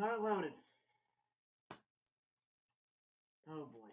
not loaded. Oh boy.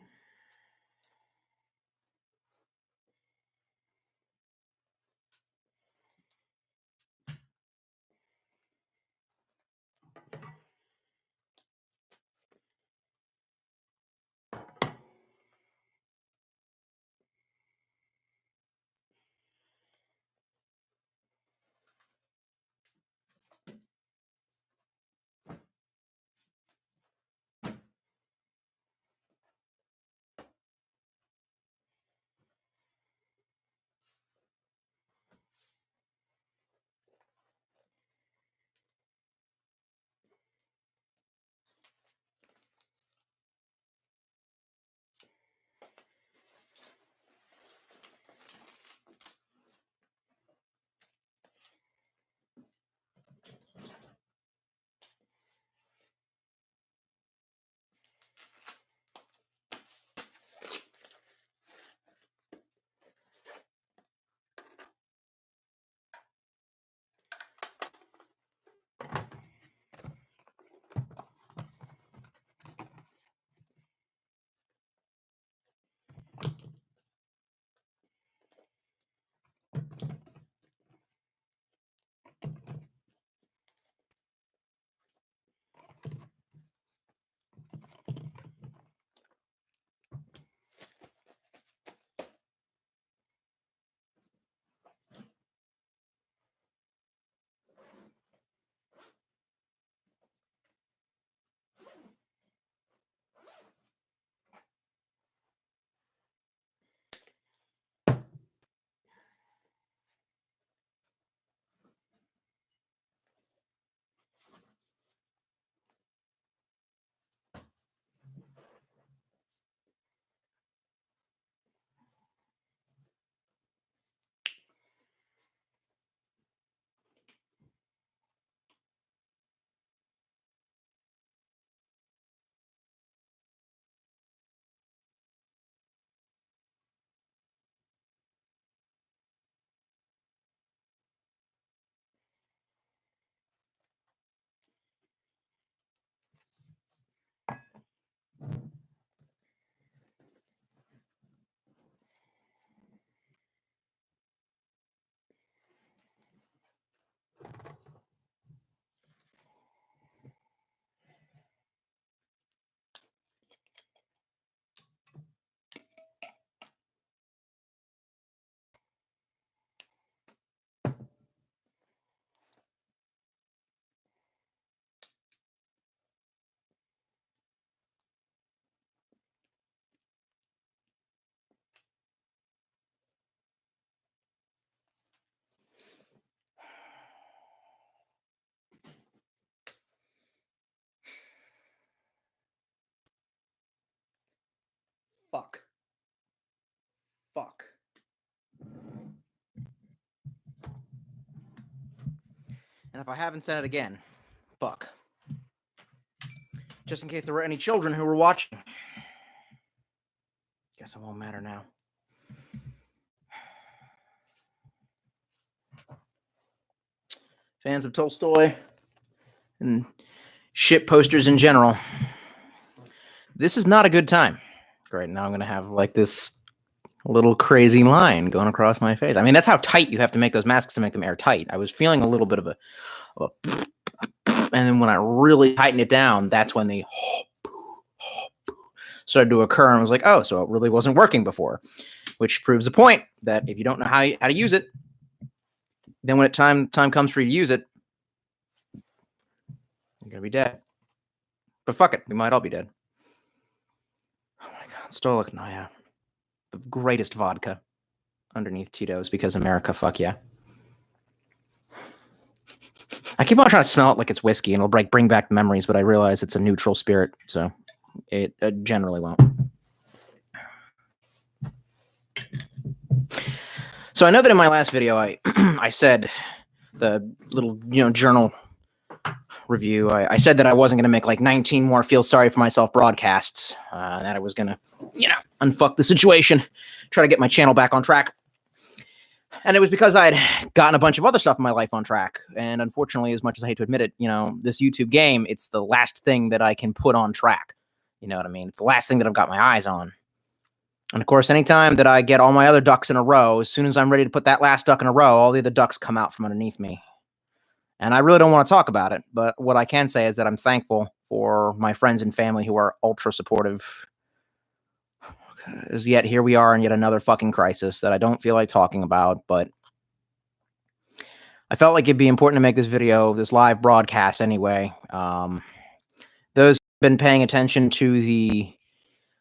Fuck. Fuck. And if I haven't said it again, fuck. Just in case there were any children who were watching. Guess it won't matter now. Fans of Tolstoy and shit posters in general. This is not a good time. Right now I'm going to have like this little crazy line going across my face. I mean, that's how tight you have to make those masks to make them airtight. I was feeling a little bit of a and then when I really tightened it down, that's when the started to occur, and I was like, oh, so it really wasn't working before, which proves the point that if you don't know how to use it, then when time comes for you to use it, you're gonna be dead. But fuck it, we might all be dead. Oh my god, Stolichnaya, the greatest vodka underneath Tito's, because America, fuck yeah. I keep on trying to smell it like it's whiskey, and it'll bring back memories, but I realize it's a neutral spirit, so it generally won't. So I know that in my last video, I said the little journal review. I said that I wasn't going to make like 19 more feel sorry for myself broadcasts. That I was going to unfuck the situation, try to get my channel back on track. And it was because I had gotten a bunch of other stuff in my life on track. And unfortunately, as much as I hate to admit it, this YouTube game, it's the last thing that I can put on track. You know what I mean? It's the last thing that I've got my eyes on. And of course, anytime that I get all my other ducks in a row, as soon as I'm ready to put that last duck in a row, all the other ducks come out from underneath me. And I really don't want to talk about it. But what I can say is that I'm thankful for my friends and family who are ultra supportive. As yet, here we are in yet another fucking crisis that I don't feel like talking about, but I felt like it'd be important to make this video, this live broadcast anyway. Those who've been paying attention to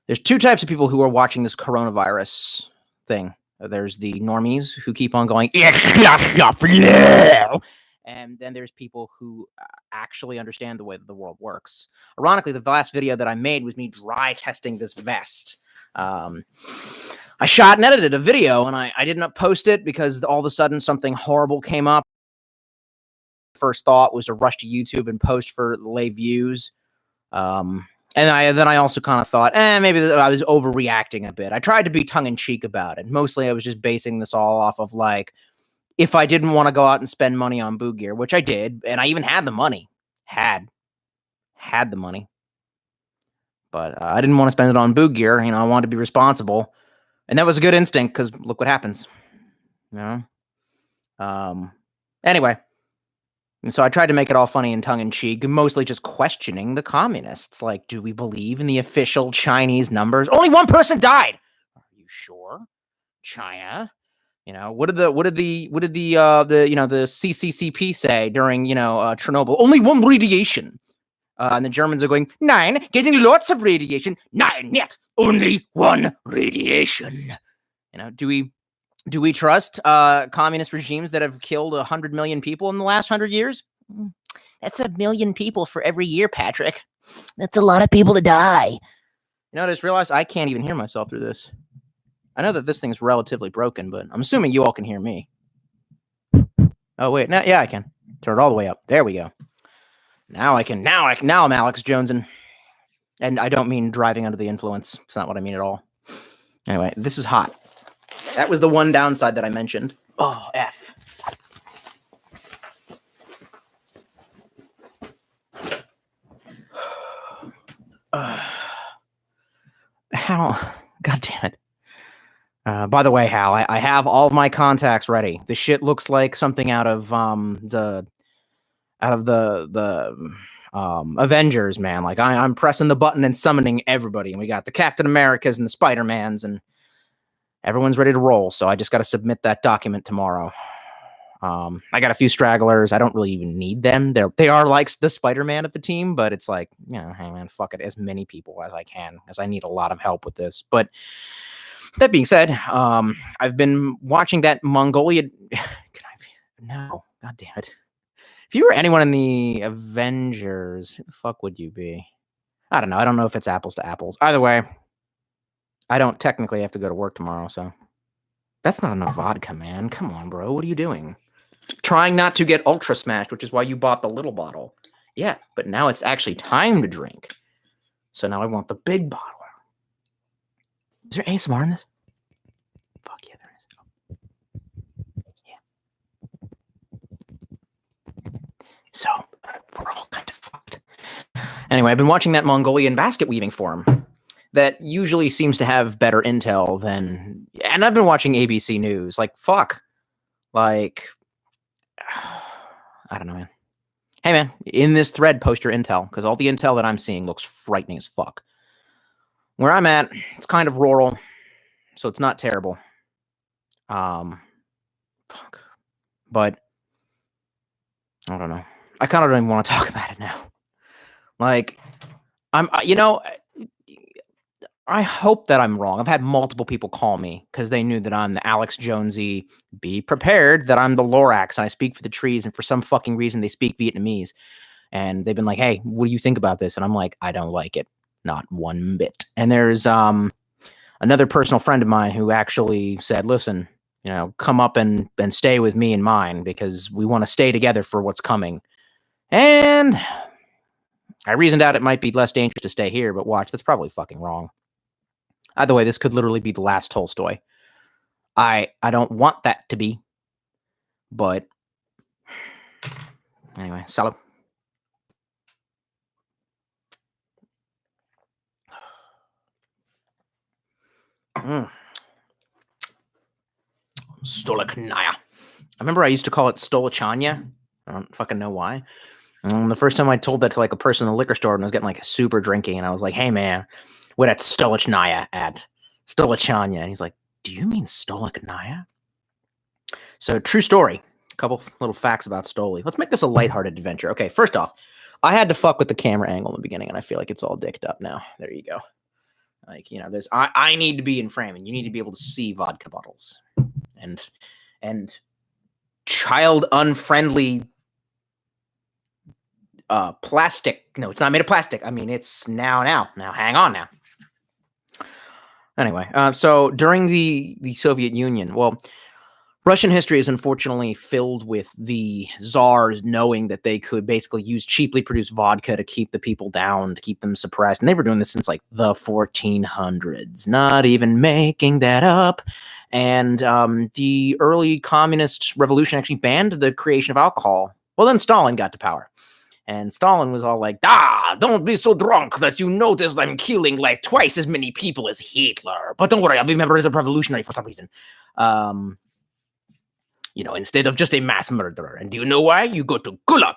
there's two types of people who are watching this coronavirus thing. There's the normies who keep on going, and then there's people who actually understand the way that the world works. Ironically, the last video that I made was me dry testing this vest. I shot and edited a video, and I didn't post it because all of a sudden something horrible came up. First thought was to rush to YouTube and post for lay views. And then I also kind of thought, maybe I was overreacting a bit. I tried to be tongue-in-cheek about it. Mostly I was just basing this all off of, like, if I didn't want to go out and spend money on Boog gear, which I did, and I even had the money. Had the money. But I didn't want to spend it on Boog gear. I wanted to be responsible. And that was a good instinct, because look what happens. Anyway. And so I tried to make it all funny and tongue-in-cheek, mostly just questioning the communists. Like, do we believe in the official Chinese numbers? Only one person died. Are you sure? China? What did the CCCP say during, Chernobyl? Only one radiation. And the Germans are going, 9, getting lots of radiation. 9, yet only one radiation. Do we trust communist regimes that have killed 100 million people in the last 100 years? That's 1 million people for every year, Patrick. That's a lot of people to die. I just realized I can't even hear myself through this. I know that this thing's relatively broken, but I'm assuming you all can hear me. Oh, wait. Yeah, I can. Turn it all the way up. There we go. Now I'm Alex Jones, and I don't mean driving under the influence. It's not what I mean at all. Anyway, this is hot. That was the one downside that I mentioned. Oh, F. Hal, God damn it. By the way, Hal, I have all of my contacts ready. This shit looks like something out of the Avengers, man. Like I'm pressing the button and summoning everybody, and we got the Captain Americas and the Spider-Mans, and everyone's ready to roll. So I just got to submit that document tomorrow. I got a few stragglers. I don't really even need them. They are like the Spider-Man of the team, but it's like, hey man, fuck it, as many people as I can, as I need a lot of help with this. But that being said, I've been watching that Mongolian. No, God damn it. If you were anyone in the Avengers, who the fuck would you be? I don't know. I don't know if it's apples to apples. Either way, I don't technically have to go to work tomorrow, so. That's not enough vodka, man. Come on, bro. What are you doing? Trying not to get ultra smashed, which is why you bought the little bottle. Yeah, but now it's actually time to drink. So now I want the big bottle. Is there ASMR in this? Fuck yeah, there is. Yeah. So, we're all kind of fucked. Anyway, I've been watching that Mongolian basket weaving forum that usually seems to have better intel than... And I've been watching ABC News. Like, fuck. Like... I don't know, man. Hey, man, in this thread, post your intel, because all the intel that I'm seeing looks frightening as fuck. Where I'm at, it's kind of rural, so it's not terrible. Fuck. But, I don't know. I kind of don't even want to talk about it now. Like, I hope that I'm wrong. I've had multiple people call me because they knew that I'm the Alex Jonesy. Be prepared that I'm the Lorax and I speak for the trees, and for some fucking reason they speak Vietnamese. And they've been like, hey, what do you think about this? And I'm like, I don't like it. Not one bit. And there's another personal friend of mine who actually said, listen, come up and stay with me and mine because we want to stay together for what's coming. And I reasoned out it might be less dangerous to stay here, but watch, that's probably fucking wrong. Either way, this could literally be the last Tolstoy. I don't want that to be, But anyway, salad. Stolichnaya. I remember I used to call it Stolichanya. I don't fucking know why. And the first time I told that to like a person in the liquor store and I was getting like super drinky, and I was like, "Hey man, what at Stolichnaya at Stolichanya?" And he's like, "Do you mean Stolichnaya?" So true story. A couple little facts about Stoli. Let's make this a lighthearted adventure. Okay, first off, I had to fuck with the camera angle in the beginning, and I feel like it's all dicked up now. There you go. Like, you know, there's I need to be in frame, and you need to be able to see vodka bottles and child unfriendly plastic. No, it's not made of plastic. I mean, it's now hang on now. Anyway, so during the Soviet Union, well, Russian history is unfortunately filled with the czars knowing that they could basically use cheaply produced vodka to keep the people down, to keep them suppressed. And they were doing this since like the 1400s, not even making that up. And the early communist revolution actually banned the creation of alcohol. Well, then Stalin got to power. And Stalin was all like, don't be so drunk that you notice I'm killing like twice as many people as Hitler. But don't worry, I'll be member as a revolutionary for some reason. You know, instead of just a mass murderer. And do you know why? You go to Gulag.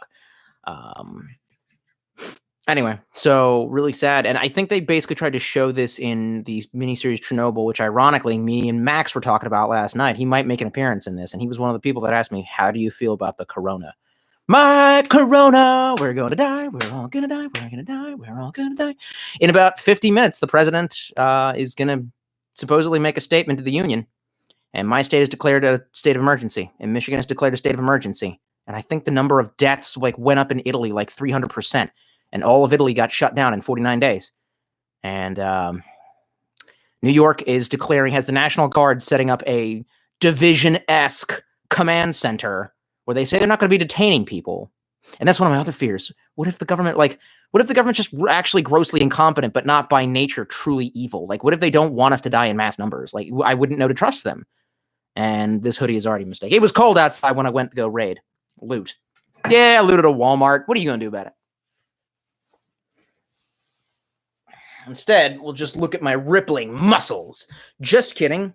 Anyway, so really sad. And I think they basically tried to show this in the miniseries Chernobyl, which ironically, me and Max were talking about last night. He might make an appearance in this. And he was one of the people that asked me, how do you feel about the corona? My corona, we're going to die. We're all going to die. We're going to die. We're all going to die. In about 50 minutes, the president is going to supposedly make a statement to the union. And my state has declared a state of emergency. And Michigan has declared a state of emergency. And I think the number of deaths like went up in Italy like 300%. And all of Italy got shut down in 49 days. And New York has the National Guard setting up a division-esque command center where they say they're not going to be detaining people. And that's one of my other fears. What if the government's just actually grossly incompetent, but not by nature truly evil? Like, what if they don't want us to die in mass numbers? Like, I wouldn't know to trust them. And this hoodie is already a mistake. It was cold outside when I went to go raid. Loot. Yeah, I looted a Walmart. What are you going to do about it? Instead, we'll just look at my rippling muscles. Just kidding.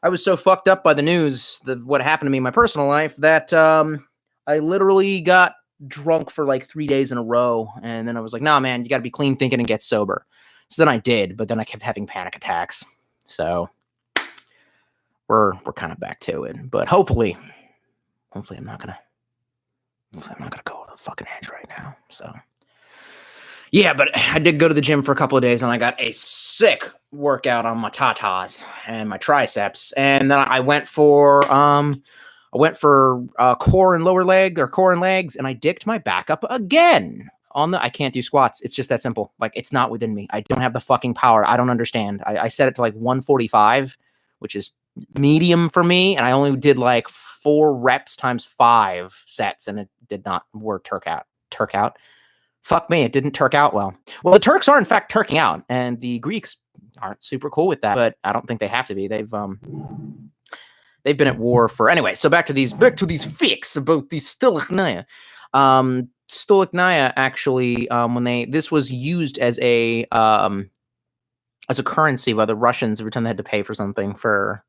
I was so fucked up by the news of what happened to me in my personal life that I literally got drunk for like 3 days in a row. And then I was like, nah, man, you got to be clean thinking and get sober. So then I did, but then I kept having panic attacks. So we're kind of back to it. But hopefully I'm not gonna go to the fucking edge right now. So yeah, but I did go to the gym for a couple of days and I got a sick workout on my tatas and my triceps. And then I went for core and lower leg or core and legs, and I dicked my back up again. I can't do squats. It's just that simple. Like, it's not within me. I don't have the fucking power. I don't understand. I set it to like 145, which is medium for me, and I only did like 4 reps times 5 sets, and it did not work. Turk out. Fuck me, it didn't turk out well. Well, the Turks are in fact turking out, and the Greeks aren't super cool with that, but I don't think they have to be. They've been at war for anyway. So back to these facts about the Stolichnaya. Stolichnaya actually, this was used as a currency by the Russians every time they had to pay for something for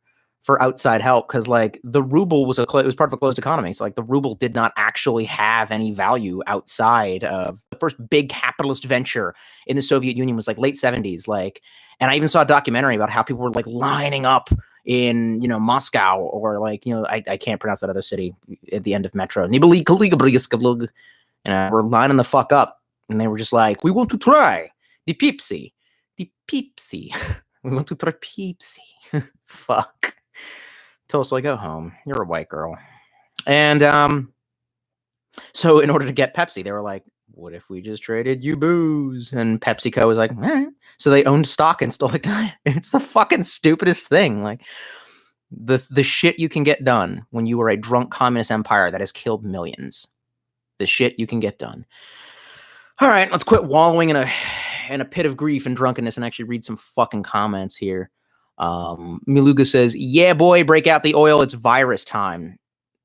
outside help, because like the ruble was part of a closed economy, so like the ruble did not actually have any value outside of the first big capitalist venture in the Soviet Union was like late 70s, like, and I even saw a documentary about how people were like lining up in Moscow, or like I can't pronounce that other city at the end of metro, we're lining the fuck up, and they were just like, we want to try the Pepsi. We want to try Pepsi. Fuck. Totally go home. You're a white girl. And so in order to get Pepsi, they were like, what if we just traded you booze? And PepsiCo was like, all right. So they owned stock in Stolichnaya. It's the fucking stupidest thing. Like the shit you can get done when you are a drunk communist empire that has killed millions. The shit you can get done. All right, let's quit wallowing in a pit of grief and drunkenness and actually read some fucking comments here. Miluga says, yeah, boy, break out the oil. It's virus time.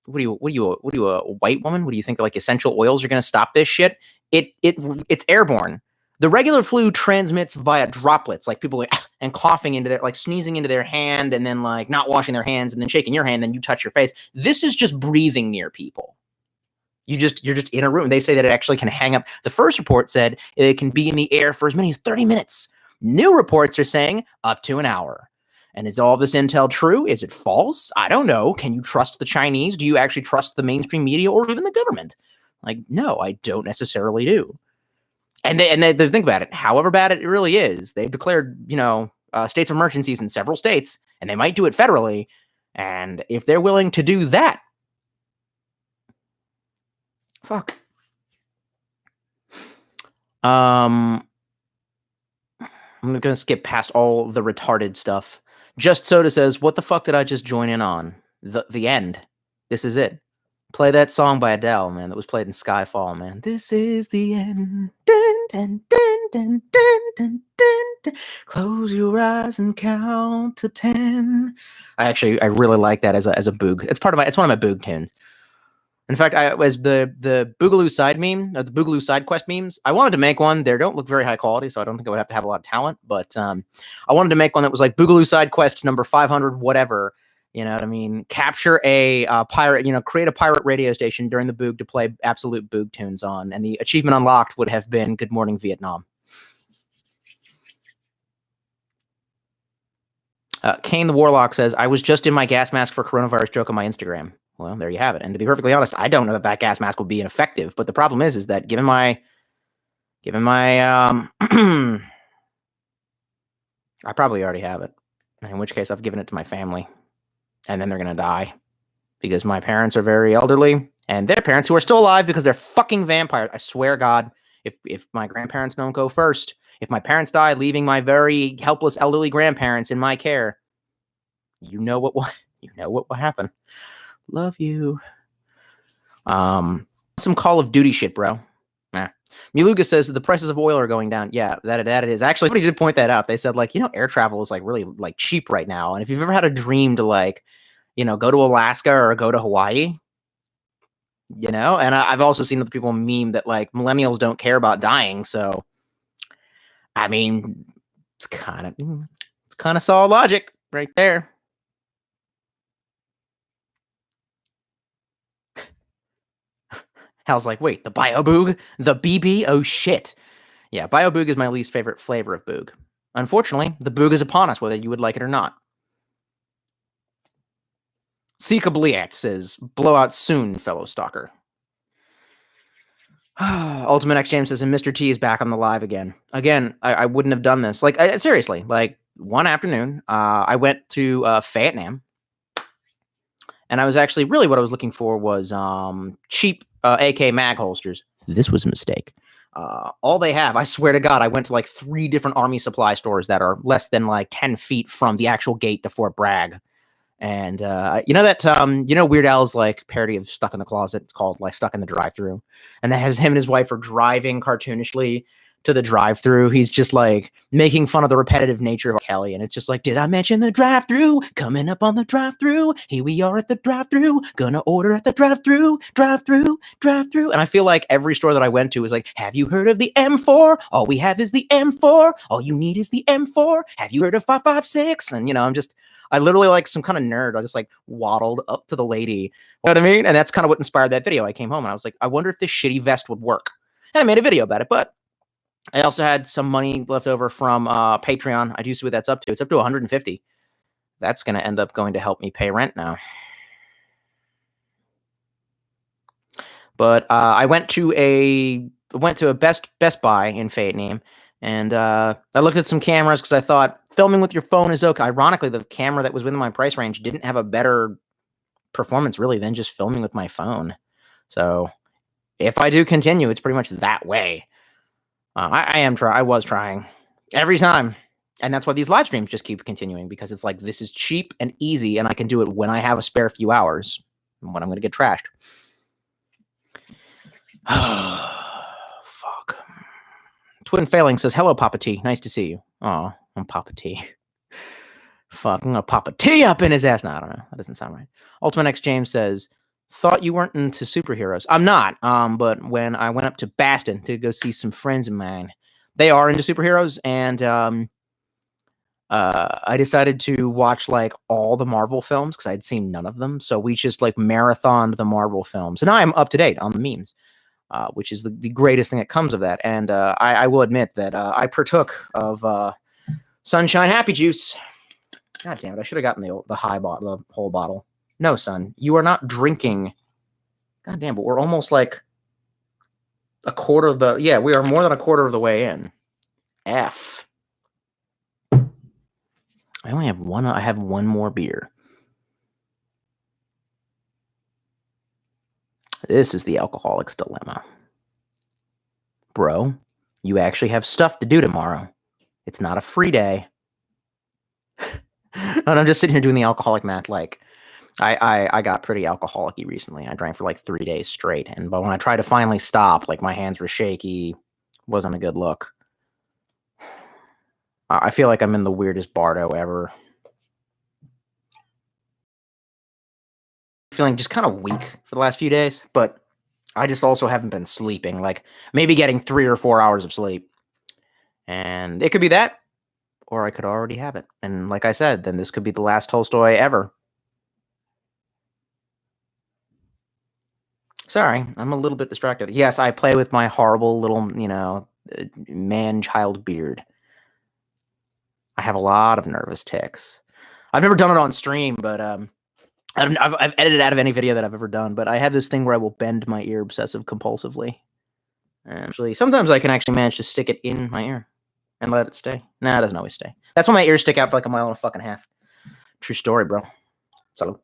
What are you, a white woman? What do you think, like, essential oils are going to stop this shit? It's airborne. The regular flu transmits via droplets, like people and coughing into their, like sneezing into their hand, and then like not washing their hands, and then shaking your hand, and you touch your face. This is just breathing near people. You're just in a room. They say that it actually can hang up. The first report said it can be in the air for as many as 30 minutes. New reports are saying up to an hour. And is all this intel true? Is it false? I don't know. Can you trust the Chinese? Do you actually trust the mainstream media or even the government? Like, no, I don't necessarily do. And they think about it. However bad it really is, they've declared, states of emergencies in several states, and they might do it federally. And if they're willing to do that, fuck. I'm gonna skip past all the retarded stuff. Just Soda says, "What the fuck did I just join in on? The end. This is it. Play that song by Adele, man. That was played in Skyfall, man. This is the end. Dun, dun, dun, dun, dun, dun, dun, dun. Close your eyes and count to 10." I really like that as a Boog. It's one of my Boog tunes. In fact, as the Boogaloo side meme, the Boogaloo side quest memes, I wanted to make one. They don't look very high quality, so I don't think I would have to have a lot of talent. But I wanted to make one that was like Boogaloo side quest number 500, whatever. You know what I mean? Capture a pirate, create a pirate radio station during the Boog to play absolute Boog tunes on. And the achievement unlocked would have been Good Morning Vietnam. Kane the Warlock says, "I was just in my gas mask for coronavirus joke on my Instagram." Well, there you have it. And to be perfectly honest, I don't know that gas mask will be ineffective. But the problem is that given my I probably already have it. In which case, I've given it to my family. And then they're going to die. Because my parents are very elderly. And their parents, who are still alive because they're fucking vampires. I swear God, if my grandparents don't go first, if my parents die, leaving my very helpless elderly grandparents in my care, you know what will happen. Love you. Some Call of Duty shit, bro. Nah. Miluga says that the prices of oil are going down. Yeah, that it is. Actually, somebody did point that out. They said, like, air travel is like really like cheap right now. And if you've ever had a dream to like, go to Alaska or go to Hawaii, and I've also seen other people meme that like millennials don't care about dying. So, I mean, it's kind of solid logic right there. Hal's like, wait, the Bio-Boog? The BB? Oh, shit. Yeah, Bio-Boog is my least favorite flavor of Boog. Unfortunately, the Boog is upon us, whether you would like it or not. Sika Bliat says, "Blowout soon, fellow stalker." Ultimate X James says, "And Mr. T is back on the live again." Again, I wouldn't have done this. Like, seriously, like, one afternoon, I went to Vietnam. And I was actually, really what I was looking for was cheap AK mag holsters. This was a mistake. All they have, I swear to God, I went to like 3 different army supply stores that are less than like 10 feet from the actual gate to Fort Bragg. And Weird Al's like parody of Stuck in the Closet. It's called like Stuck in the Drive-Thru. And that has him and his wife are driving cartoonishly to the drive-thru. He's just like making fun of the repetitive nature of Kelly, and it's just like, did I mention the drive-thru? Coming up on the drive-thru. Here we are at the drive-thru. Gonna order at the drive-thru. Drive-thru. Drive-thru. And I feel like every store that I went to was like, have you heard of the M4? All we have is the M4. All you need is the M4. Have you heard of 5.56? And I literally, like some kind of nerd, I just like waddled up to the lady. You know what I mean? And that's kind of what inspired that video. I came home and I was like, I wonder if this shitty vest would work. And I made a video about it, but I also had some money left over from Patreon. I do see what that's up to. It's up to 150. That's going to end up going to help me pay rent now. But I went to a Best Buy in Vietnam, and I looked at some cameras because I thought filming with your phone is okay. Ironically, the camera that was within my price range didn't have a better performance really than just filming with my phone. So if I do continue, it's pretty much that way. I was trying every time. And that's why these live streams just keep continuing, because it's like, this is cheap and easy, and I can do it when I have a spare few hours, when I'm going to get trashed. Fuck. Twin Failing says, "Hello, Papa T. Nice to see you." Oh, I'm Papa T. Fuck, I'm going to Papa T up in his ass. No, I don't know. That doesn't sound right. Ultimate X James says, thought you weren't into superheroes. I'm not. But when I went up to Boston to go see some friends of mine, they are into superheroes, and I decided to watch like all the Marvel films because I'd seen none of them. So we just like marathoned the Marvel films, and now I'm up to date on the memes, which is the greatest thing that comes of that. And I will admit that I partook of Sunshine Happy Juice. God damn it! I should have gotten the high bottle, the whole bottle. No, son, you are not drinking. God damn, but we're almost like a quarter of the. Yeah, we are more than a quarter of the way in. F. I only have one. I have one more beer. This is the alcoholic's dilemma. Bro, you actually have stuff to do tomorrow. It's not a free day. And I'm just sitting here doing the alcoholic math. Like, I got pretty alcoholic-y recently. I drank for like 3 days straight. But when I tried to finally stop, like my hands were shaky. Wasn't a good look. I feel like I'm in the weirdest bardo ever. Feeling just kind of weak for the last few days, but I just also haven't been sleeping. Like maybe getting 3 or 4 hours of sleep. And it could be that, or I could already have it. And like I said, then this could be the last Tolstoy ever. Sorry, I'm a little bit distracted. Yes, I play with my horrible little, man-child beard. I have a lot of nervous tics. I've never done it on stream, but I've edited out of any video that I've ever done. But I have this thing where I will bend my ear obsessive compulsively. And actually, sometimes I can actually manage to stick it in my ear and let it stay. Nah, it doesn't always stay. That's when my ears stick out for like a mile and a fucking half. True story, bro. Salud.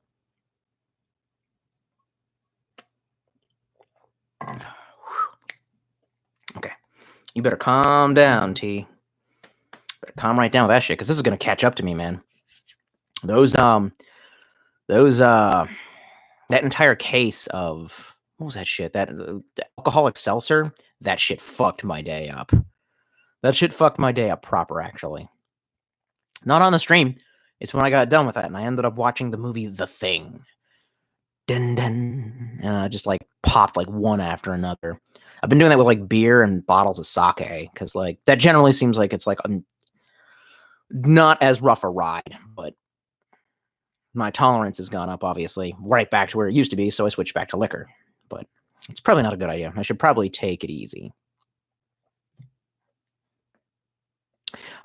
Okay. You better calm down, T. Better calm right down with that shit, because this is gonna catch up to me, man. That entire case of what was that shit? That alcoholic seltzer. That shit fucked my day up. That shit fucked my day up proper, actually. Not on the stream. It's when I got done with that, and I ended up watching the movie The Thing. Dun, dun, and I just like popped like one after another. I've been doing that with like beer and bottles of sake, because like that generally seems like it's like not as rough a ride, but my tolerance has gone up, obviously, right back to where it used to be, so I switched back to liquor. But it's probably not a good idea. I should probably take it easy.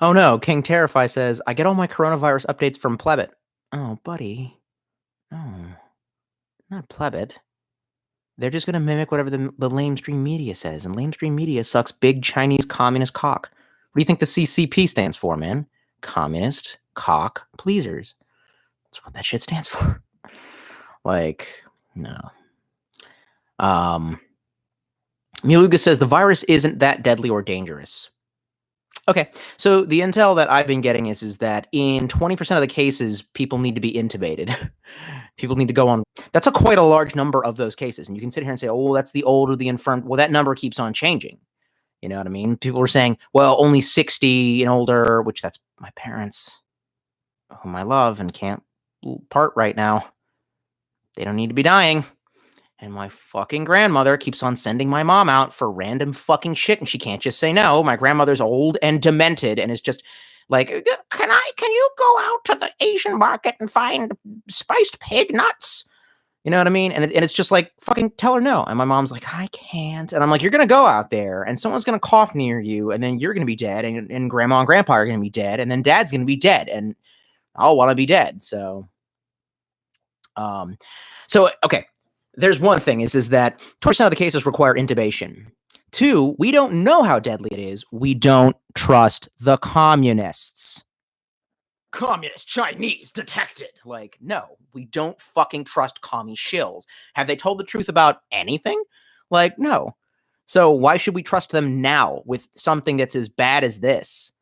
Oh no, King Terrify says, I get all my coronavirus updates from Plebit. Oh, buddy. No, not Plebit. They're just going to mimic whatever the lamestream media says, and lamestream media sucks big Chinese communist cock. What do you think the CCP stands for, man? Communist cock pleasers. That's what that shit stands for. Like, no. Miluga says the virus isn't that deadly or dangerous. Okay, so the intel that I've been getting is that in 20% of the cases, people need to be intubated. People need to go on. That's quite a large number of those cases. And you can sit here and say, oh, that's the old or the infirm. Well, that number keeps on changing. You know what I mean? People are saying, well, only 60 and older, which that's my parents, whom I love and can't part right now. They don't need to be dying. And my fucking grandmother keeps on sending my mom out for random fucking shit, and she can't just say no. My grandmother's old and demented, and is just like, can you go out to the Asian market and find spiced pig nuts? You know what I mean? And it's just like, fucking tell her no. And my mom's like, I can't. And I'm like, you're going to go out there, and someone's going to cough near you, and then you're going to be dead, and grandma and grandpa are going to be dead, and then dad's going to be dead, and I'll want to be dead. So, okay. There's one thing is that 20% of the cases require intubation. 2, we don't know how deadly it is. We don't trust the communists. Communist Chinese detected. Like, no, we don't fucking trust commie shills. Have they told the truth about anything? Like, no. So why should we trust them now with something that's as bad as this?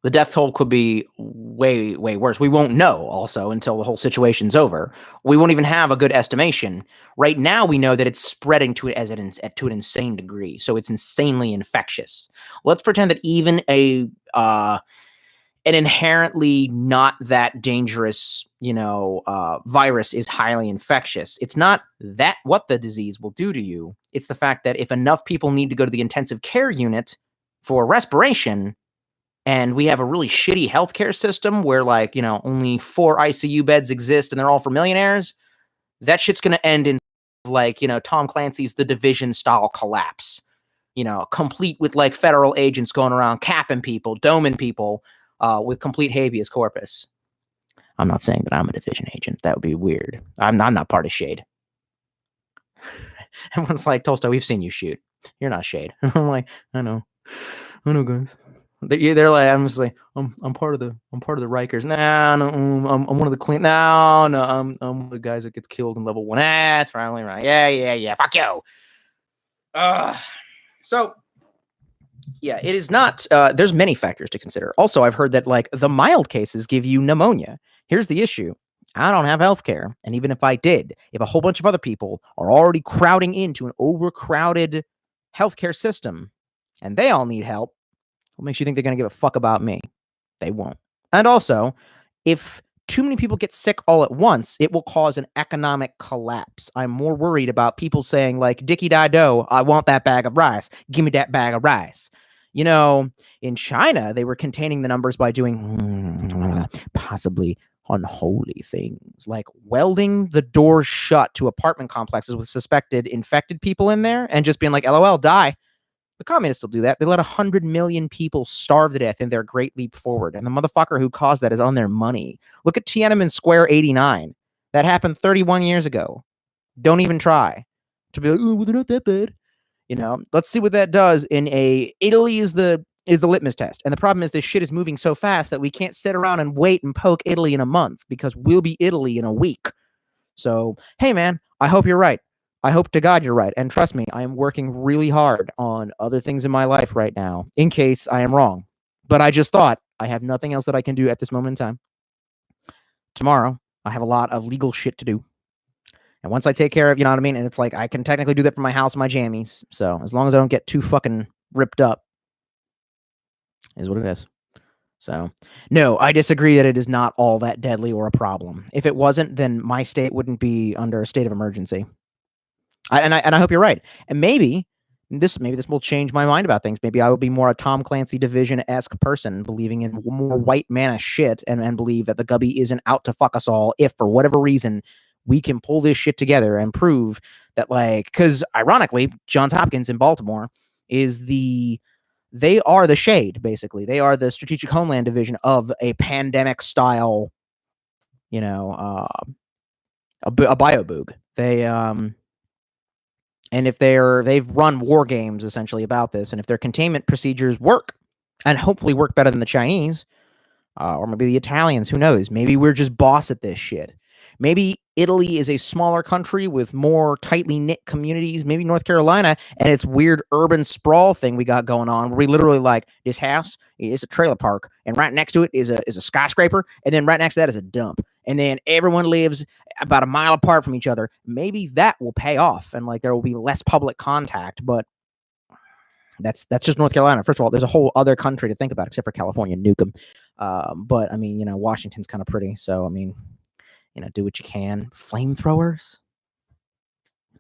The death toll could be way, way worse. We won't know also until the whole situation's over. We won't even have a good estimation. Right now, we know that it's spreading to an insane degree. So it's insanely infectious. Let's pretend that even a an inherently not that dangerous, virus is highly infectious. It's not that what the disease will do to you. It's the fact that if enough people need to go to the intensive care unit for respiration, and we have a really shitty healthcare system where only 4 ICU beds exist and they're all for millionaires, that shit's going to end in Tom Clancy's The Division style collapse, complete with federal agents going around capping people, doming people with complete habeas corpus. I'm not saying that I'm a Division agent. That would be weird. I'm not part of Shade. Everyone's like, Tolstoy, we've seen you shoot. You're not Shade. I'm like, I know, guys. They're like, I'm just like, I'm part of the Rikers. Nah, no, I'm one of the clean. No, I'm one of the guys that gets killed in level 1. That's probably right. Yeah. Fuck you. So yeah, it is not. There's many factors to consider. Also, I've heard that the mild cases give you pneumonia. Here's the issue. I don't have healthcare, and even if I did, if a whole bunch of other people are already crowding into an overcrowded healthcare system, and they all need help, what makes you think they're going to give a fuck about me? They won't. And also, if too many people get sick all at once, it will cause an economic collapse. I'm more worried about people saying Dickie Dido, I want that bag of rice. Give me that bag of rice. In China, they were containing the numbers by doing possibly unholy things, like welding the doors shut to apartment complexes with suspected infected people in there and just being like, LOL, die. The communists will do that. They let 100 million people starve to death in their great leap forward. And the motherfucker who caused that is on their money. Look at Tiananmen Square 89. That happened 31 years ago. Don't even try to be like, oh, well, they're not that bad. Let's see what that does in Italy is the litmus test. And the problem is this shit is moving so fast that we can't sit around and wait and poke Italy in a month because we'll be Italy in a week. So, hey, man, I hope you're right. I hope to God you're right. And trust me, I am working really hard on other things in my life right now in case I am wrong. But I just thought I have nothing else that I can do at this moment in time. Tomorrow, I have a lot of legal shit to do. And once I take care of, you know what I mean? And it's I can technically do that from my house and my jammies. So as long as I don't get too fucking ripped up, is what it is. So, no, I disagree that it is not all that deadly or a problem. If it wasn't, then my state wouldn't be under a state of emergency. I hope you're right. And maybe this will change my mind about things. Maybe I will be more a Tom Clancy Division-esque person, believing in more white mana shit and believe that the Gubby isn't out to fuck us all if, for whatever reason, we can pull this shit together and prove that, because ironically, Johns Hopkins in Baltimore they are the Shade, basically. They are the Strategic Homeland Division of a pandemic-style, a Bio-Boog. And if they've run war games essentially about this, and if their containment procedures work, and hopefully work better than the Chinese, or maybe the Italians, who knows? Maybe we're just boss at this shit. Maybe Italy is a smaller country with more tightly knit communities. Maybe North Carolina and its weird urban sprawl thing we got going on, where we literally this house is a trailer park, and right next to it is a skyscraper, and then right next to that is a dump, and then everyone lives about a mile apart from each other. Maybe that will pay off, and there will be less public contact. But that's just North Carolina. First of all, there's a whole other country to think about, except for California, nuke them. But I mean, Washington's kind of pretty, so I mean, do what you can. Flamethrowers,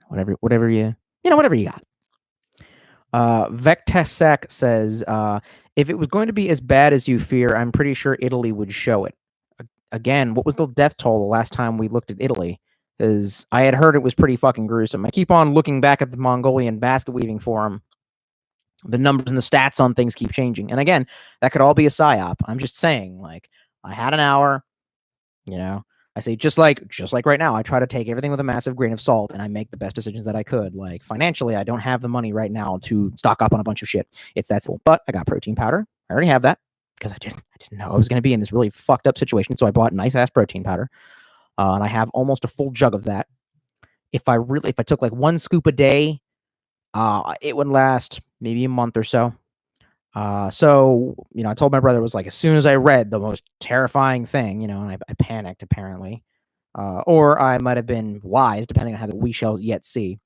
whatever you got. Vectesec says, if it was going to be as bad as you fear, I'm pretty sure Italy would show it. Again, what was the death toll the last time we looked at Italy? Because I had heard it was pretty fucking gruesome. I keep on looking back at the Mongolian basket weaving forum. The numbers and the stats on things keep changing. And again, that could all be a psyop. I'm just saying, I had an hour, I say, just like right now, I try to take everything with a massive grain of salt, and I make the best decisions that I could. Financially, I don't have the money right now to stock up on a bunch of shit. It's that simple. But I got protein powder. I already have that because I didn't know I was going to be in this really fucked up situation. So I bought nice ass protein powder, and I have almost a full jug of that. If I took one scoop a day, it would last maybe a month or so. So, I told my brother, it was as soon as I read the most terrifying thing, and I panicked apparently, or I might have been wise, depending on how we shall yet see.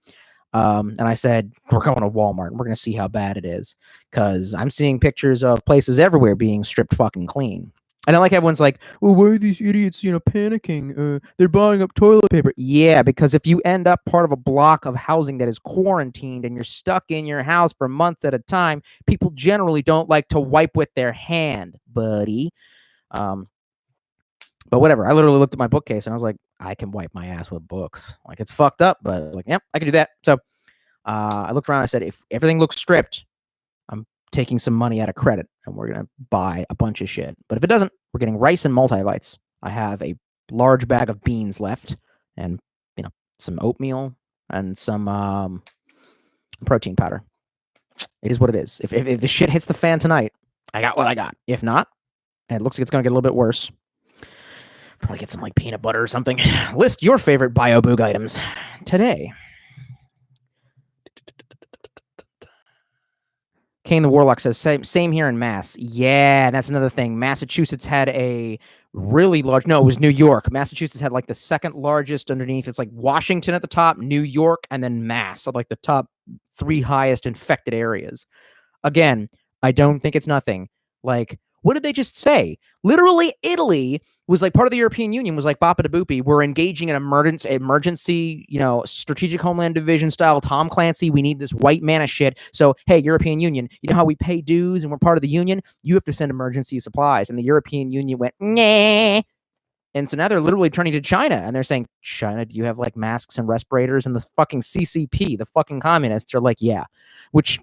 And I said, we're going to Walmart and we're going to see how bad it is, because I'm seeing pictures of places everywhere being stripped fucking clean. And I like everyone's like, well, why are these idiots, panicking? They're buying up toilet paper. Yeah, because if you end up part of a block of housing that is quarantined and you're stuck in your house for months at a time, people generally don't like to wipe with their hand, buddy. But whatever. I literally looked at my bookcase and I was like, I can wipe my ass with books. Like, it's fucked up, but I was like, yep, I can do that. So I looked around. I said, if everything looks stripped, I'm taking some money out of credit and we're going to buy a bunch of shit. But if it doesn't, we're getting rice and multivites. I have a large bag of beans left and, some oatmeal and some protein powder. It is what it is. If the shit hits the fan tonight, I got what I got. If not, and it looks like it's going to get a little bit worse, probably get some like peanut butter or something. List your favorite Bio-Boog items today. Kane the Warlock says, same here in Mass. Yeah, that's another thing. Massachusetts had a really large, no, it was New York. Massachusetts had like the second largest underneath. It's like Washington at the top, New York, and then Mass. So like the top 3 highest infected areas. Again, I don't think it's nothing. Like, what did they just say? Literally, Italy was like part of the European Union, was like, bop it a boopy. We're engaging in emergency, strategic homeland division style Tom Clancy. We need this white mana shit. So, hey, European Union, you know how we pay dues and we're part of the union? You have to send emergency supplies. And the European Union went, nah. And so now they're literally turning to China and they're saying, China, do you have like masks and respirators? And the fucking CCP, the fucking communists, are like, yeah, which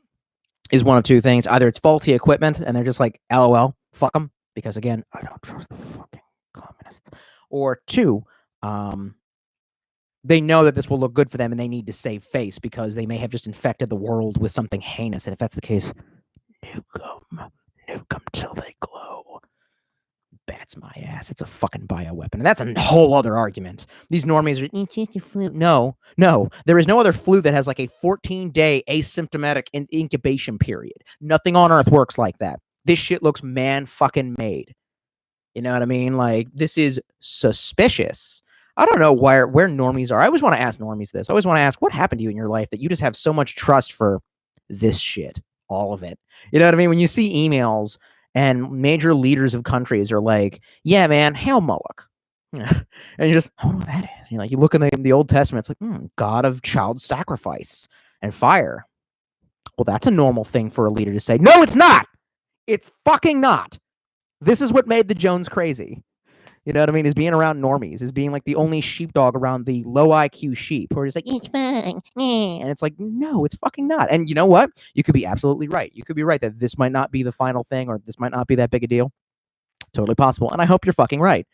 is one of two things. Either it's faulty equipment and they're just like, LOL, fuck them. Because again, I don't trust the fucking communists. Or 2, they know that this will look good for them and they need to save face because they may have just infected the world with something heinous. And if that's the case, nuke them till they glow. Bats my ass. It's a fucking bioweapon. And that's a whole other argument. These normies are, flu. No. There is no other flu that has like a 14-day asymptomatic incubation period. Nothing on Earth works like that. This shit looks man-fucking-made. You know what I mean? Like, this is suspicious. I don't know where normies are. I always want to ask normies this. I always want to ask, what happened to you in your life that you just have so much trust for this shit? All of it. You know what I mean? When you see emails and major leaders of countries are like, yeah, man, hail Moloch. And you're just, oh, that is. You look in the Old Testament, it's like, God of child sacrifice and fire. Well, that's a normal thing for a leader to say. No, it's not. It's fucking not. This is what made the Jones crazy. You know what I mean? Is being around normies, is being like the only sheepdog around the low IQ sheep who are just like, it's fine. And it's like, no, it's fucking not. And you know what? You could be absolutely right. You could be right that this might not be the final thing or this might not be that big a deal. Totally possible. And I hope you're fucking right.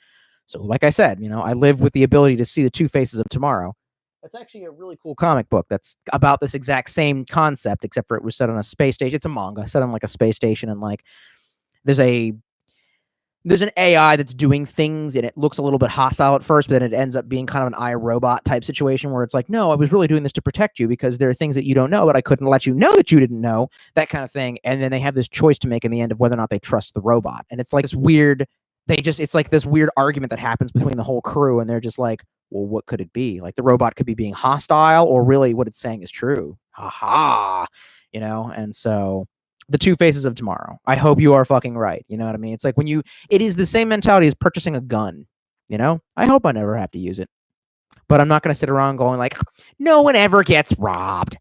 So like I said, I live with the ability to see the 2 faces of tomorrow. That's actually a really cool comic book that's about this exact same concept, except for it was set on a space station. It's a manga set on like a space station, and like there's an AI that's doing things and it looks a little bit hostile at first, but then it ends up being kind of an iRobot type situation where it's like, no, I was really doing this to protect you because there are things that you don't know, but I couldn't let you know that you didn't know, that kind of thing. And then they have this choice to make in the end of whether or not they trust the robot. And it's like this weird, it's like this weird argument that happens between the whole crew. And they're just like, well, what could it be? Like the robot could be being hostile or really what it's saying is true. Ha. And so the 2 faces of tomorrow. I hope you are fucking right. You know what I mean? It's like it is the same mentality as purchasing a gun. I hope I never have to use it. But I'm not going to sit around going like, no one ever gets robbed.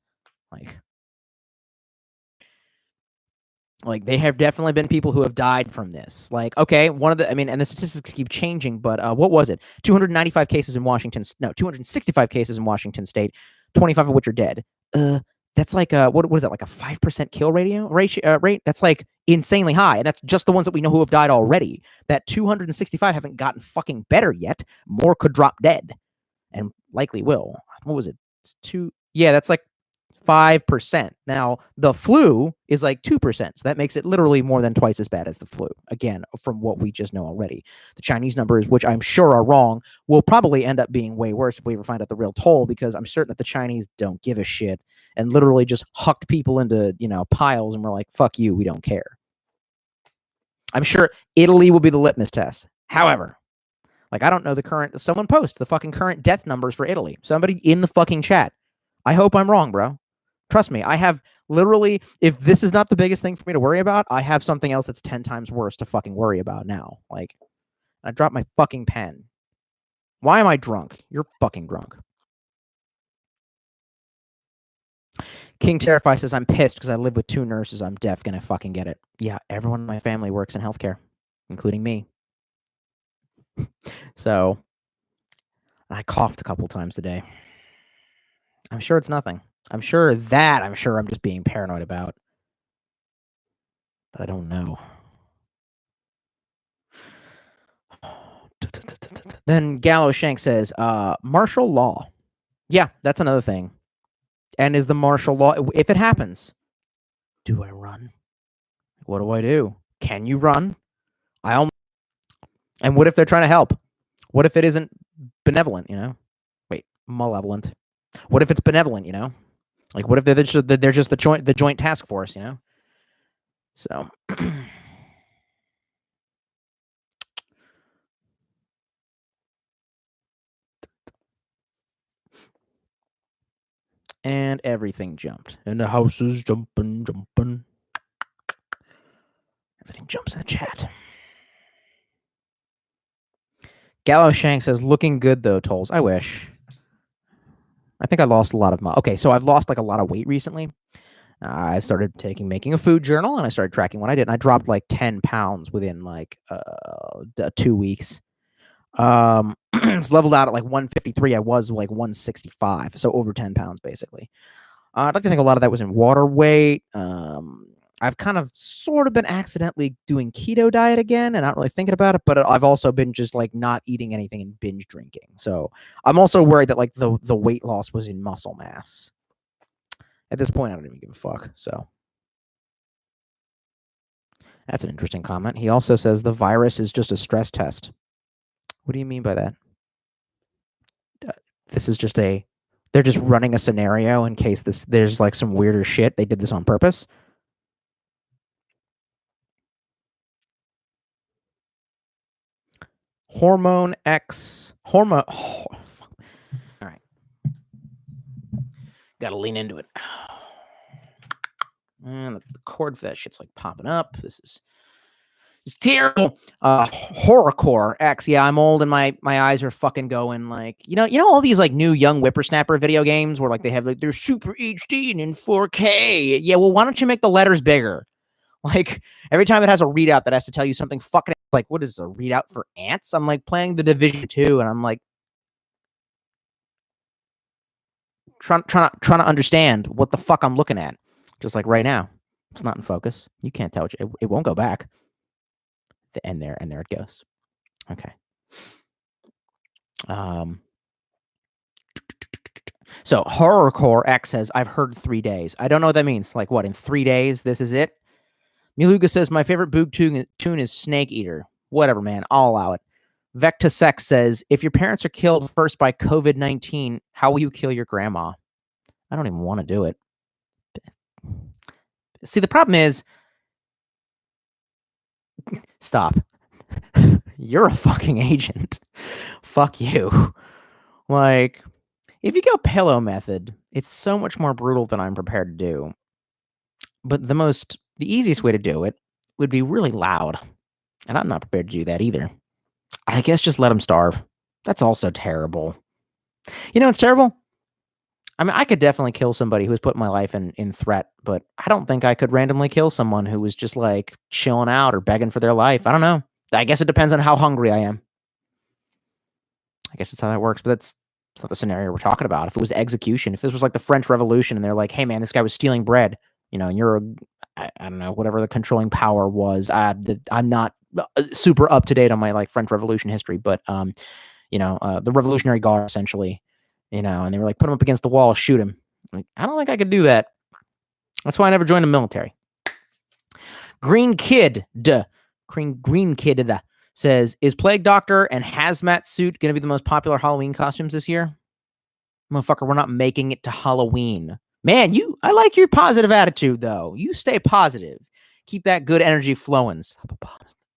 Like, they have definitely been people who have died from this. Like, okay, and the statistics keep changing, but what was it? 295 cases in 265 cases in Washington State, 25 of which are dead. That's like what is that, like a 5% kill rate? That's like insanely high, and that's just the ones that we know who have died already. That 265 haven't gotten fucking better yet. More could drop dead, and likely will. What was it? Yeah, that's like 5%. Now the flu is like 2%, so that makes it literally more than twice as bad as the flu. Again, from what we just know already, the Chinese numbers, which I'm sure are wrong, will probably end up being way worse if we ever find out the real toll, because I'm certain that the Chinese don't give a shit and literally just hucked people into piles and were like, fuck you, we don't care. I'm sure Italy will be the litmus test. However, like, I don't know the current, someone post the fucking current death numbers for Italy. Somebody in the fucking chat. I hope I'm wrong, bro. Trust me, I have literally, if this is not the biggest thing for me to worry about, I have something else that's 10 times worse to fucking worry about now. Like, I dropped my fucking pen. Why am I drunk? You're fucking drunk. King Terrify says, I'm pissed because I live with 2 nurses. I'm deaf. Gonna fucking get it. Yeah, everyone in my family works in healthcare, including me. So, I coughed a couple times today. I'm sure it's nothing. I'm sure I'm just being paranoid about. But I don't know. Then Gallo Shank says, martial law. Yeah, that's another thing. And is the martial law, if it happens, do I run? What do I do? Can you run? And what if they're trying to help? What if it isn't benevolent, Wait, malevolent. What if it's benevolent, Like, what if they're just the joint task force, So... and everything jumped. And the house is jumping. Everything jumps in the chat. Gallo Shank says, looking good though, Tolls. I wish. I think I lost a lot of okay, so I've lost like a lot of weight recently. I started making a food journal, and I started tracking what I did, and I dropped like 10 pounds within like 2 weeks. It's leveled out at like 153. I was like 165, so over 10 pounds basically. I'd like to think a lot of that was in water weight. I've kind of sort of been accidentally doing keto diet again and not really thinking about it, but I've also been just like not eating anything and binge drinking. So I'm also worried that like the weight loss was in muscle mass. At this point, I don't even give a fuck. So that's an interesting comment. He also says the virus is just a stress test. What do you mean by that? This is just they're just running a scenario in case there's like some weirder shit. They did this on purpose. Hormone X. All right. Gotta lean into it. And the cord for that shit's like popping up. It's terrible. Horrorcore X. Yeah, I'm old and my eyes are fucking going like, all these like new young whippersnapper video games where like they have like they're super HD and in 4K. Yeah, well, why don't you make the letters bigger? Like every time it has a readout that has to tell you something fucking like, what is a readout for ants? I'm like playing the Division 2 and I'm like trying to understand what the fuck I'm looking at. Just like right now, it's not in focus. You can't tell. It won't go back. And there it goes. Okay. So Horrorcore X says, I've heard 3 days. I don't know what that means. Like what, in 3 days, this is it? Miluga says, my favorite Boog tune is Snake Eater. Whatever, man. I'll allow it. Vectasex says, if your parents are killed first by COVID-19, how will you kill your grandma? I don't even want to do it. See, the problem is... Stop. You're a fucking agent. Fuck you. Like, if you go pillow method, it's so much more brutal than I'm prepared to do. But the easiest way to do it would be really loud. And I'm not prepared to do that either. I guess just let them starve. That's also terrible. It's terrible. I mean, I could definitely kill somebody who was putting my life in threat, but I don't think I could randomly kill someone who was just like chilling out or begging for their life. I don't know. I guess it depends on how hungry I am. I guess that's how that works, but that's not the scenario we're talking about. If it was execution, if this was like the French Revolution and they're like, hey man, this guy was stealing bread, and you're I don't know, whatever the controlling power was. I'm not super up to date on my like French Revolution history, but the Revolutionary Guard essentially, and they were like, put him up against the wall, shoot him. Like, I don't think I could do that. That's why I never joined the military. Green Kid says, is Plague Doctor and Hazmat Suit going to be the most popular Halloween costumes this year? Motherfucker, we're not making it to Halloween. Man, I like your positive attitude, though. You stay positive. Keep that good energy flowing.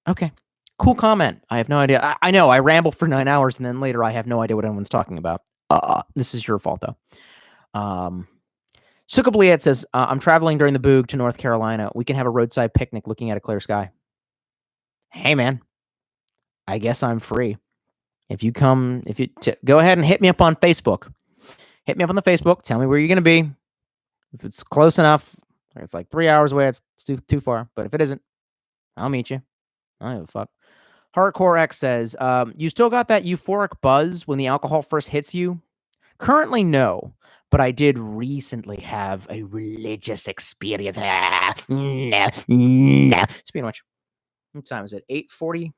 Okay. Cool comment. I have no idea. I know. I ramble for 9 hours, and then later I have no idea what anyone's talking about. This is your fault, though. Suka Bliet says, I'm traveling during the Boog to North Carolina. We can have a roadside picnic looking at a clear sky. Hey, man. I guess I'm free. If you go ahead and hit me up on Facebook. Hit me up on the Facebook. Tell me where you're going to be. If it's close enough, it's like 3 hours away. It's too far. But if it isn't, I'll meet you. I don't give a fuck. Hardcore X says, you still got that euphoric buzz when the alcohol first hits you? Currently, no. But I did recently have a religious experience. Speaking of which, what time is it? 8:40?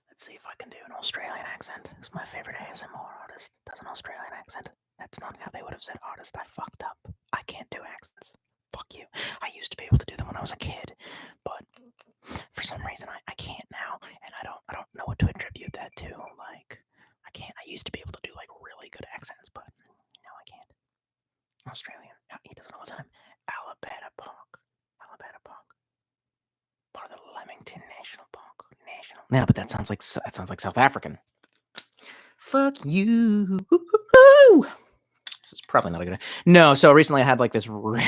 Let's see if I can do an Australian accent. It's my favorite ASMR artist does an Australian accent. That's not how they would have said artist. I fucked up. I can't do accents. Fuck you. I used to be able to do them when I was a kid, but for some reason I can't now, and I don't know what to attribute that to. Like, I can't. I used to be able to do like really good accents, but now I can't. Australian. He does it all the time. Alabama Park. Part of the Leamington National Park. Yeah, but that sounds like South African. Fuck you. Woo-hoo-hoo. This is probably not a good. No. So recently I had like this. It was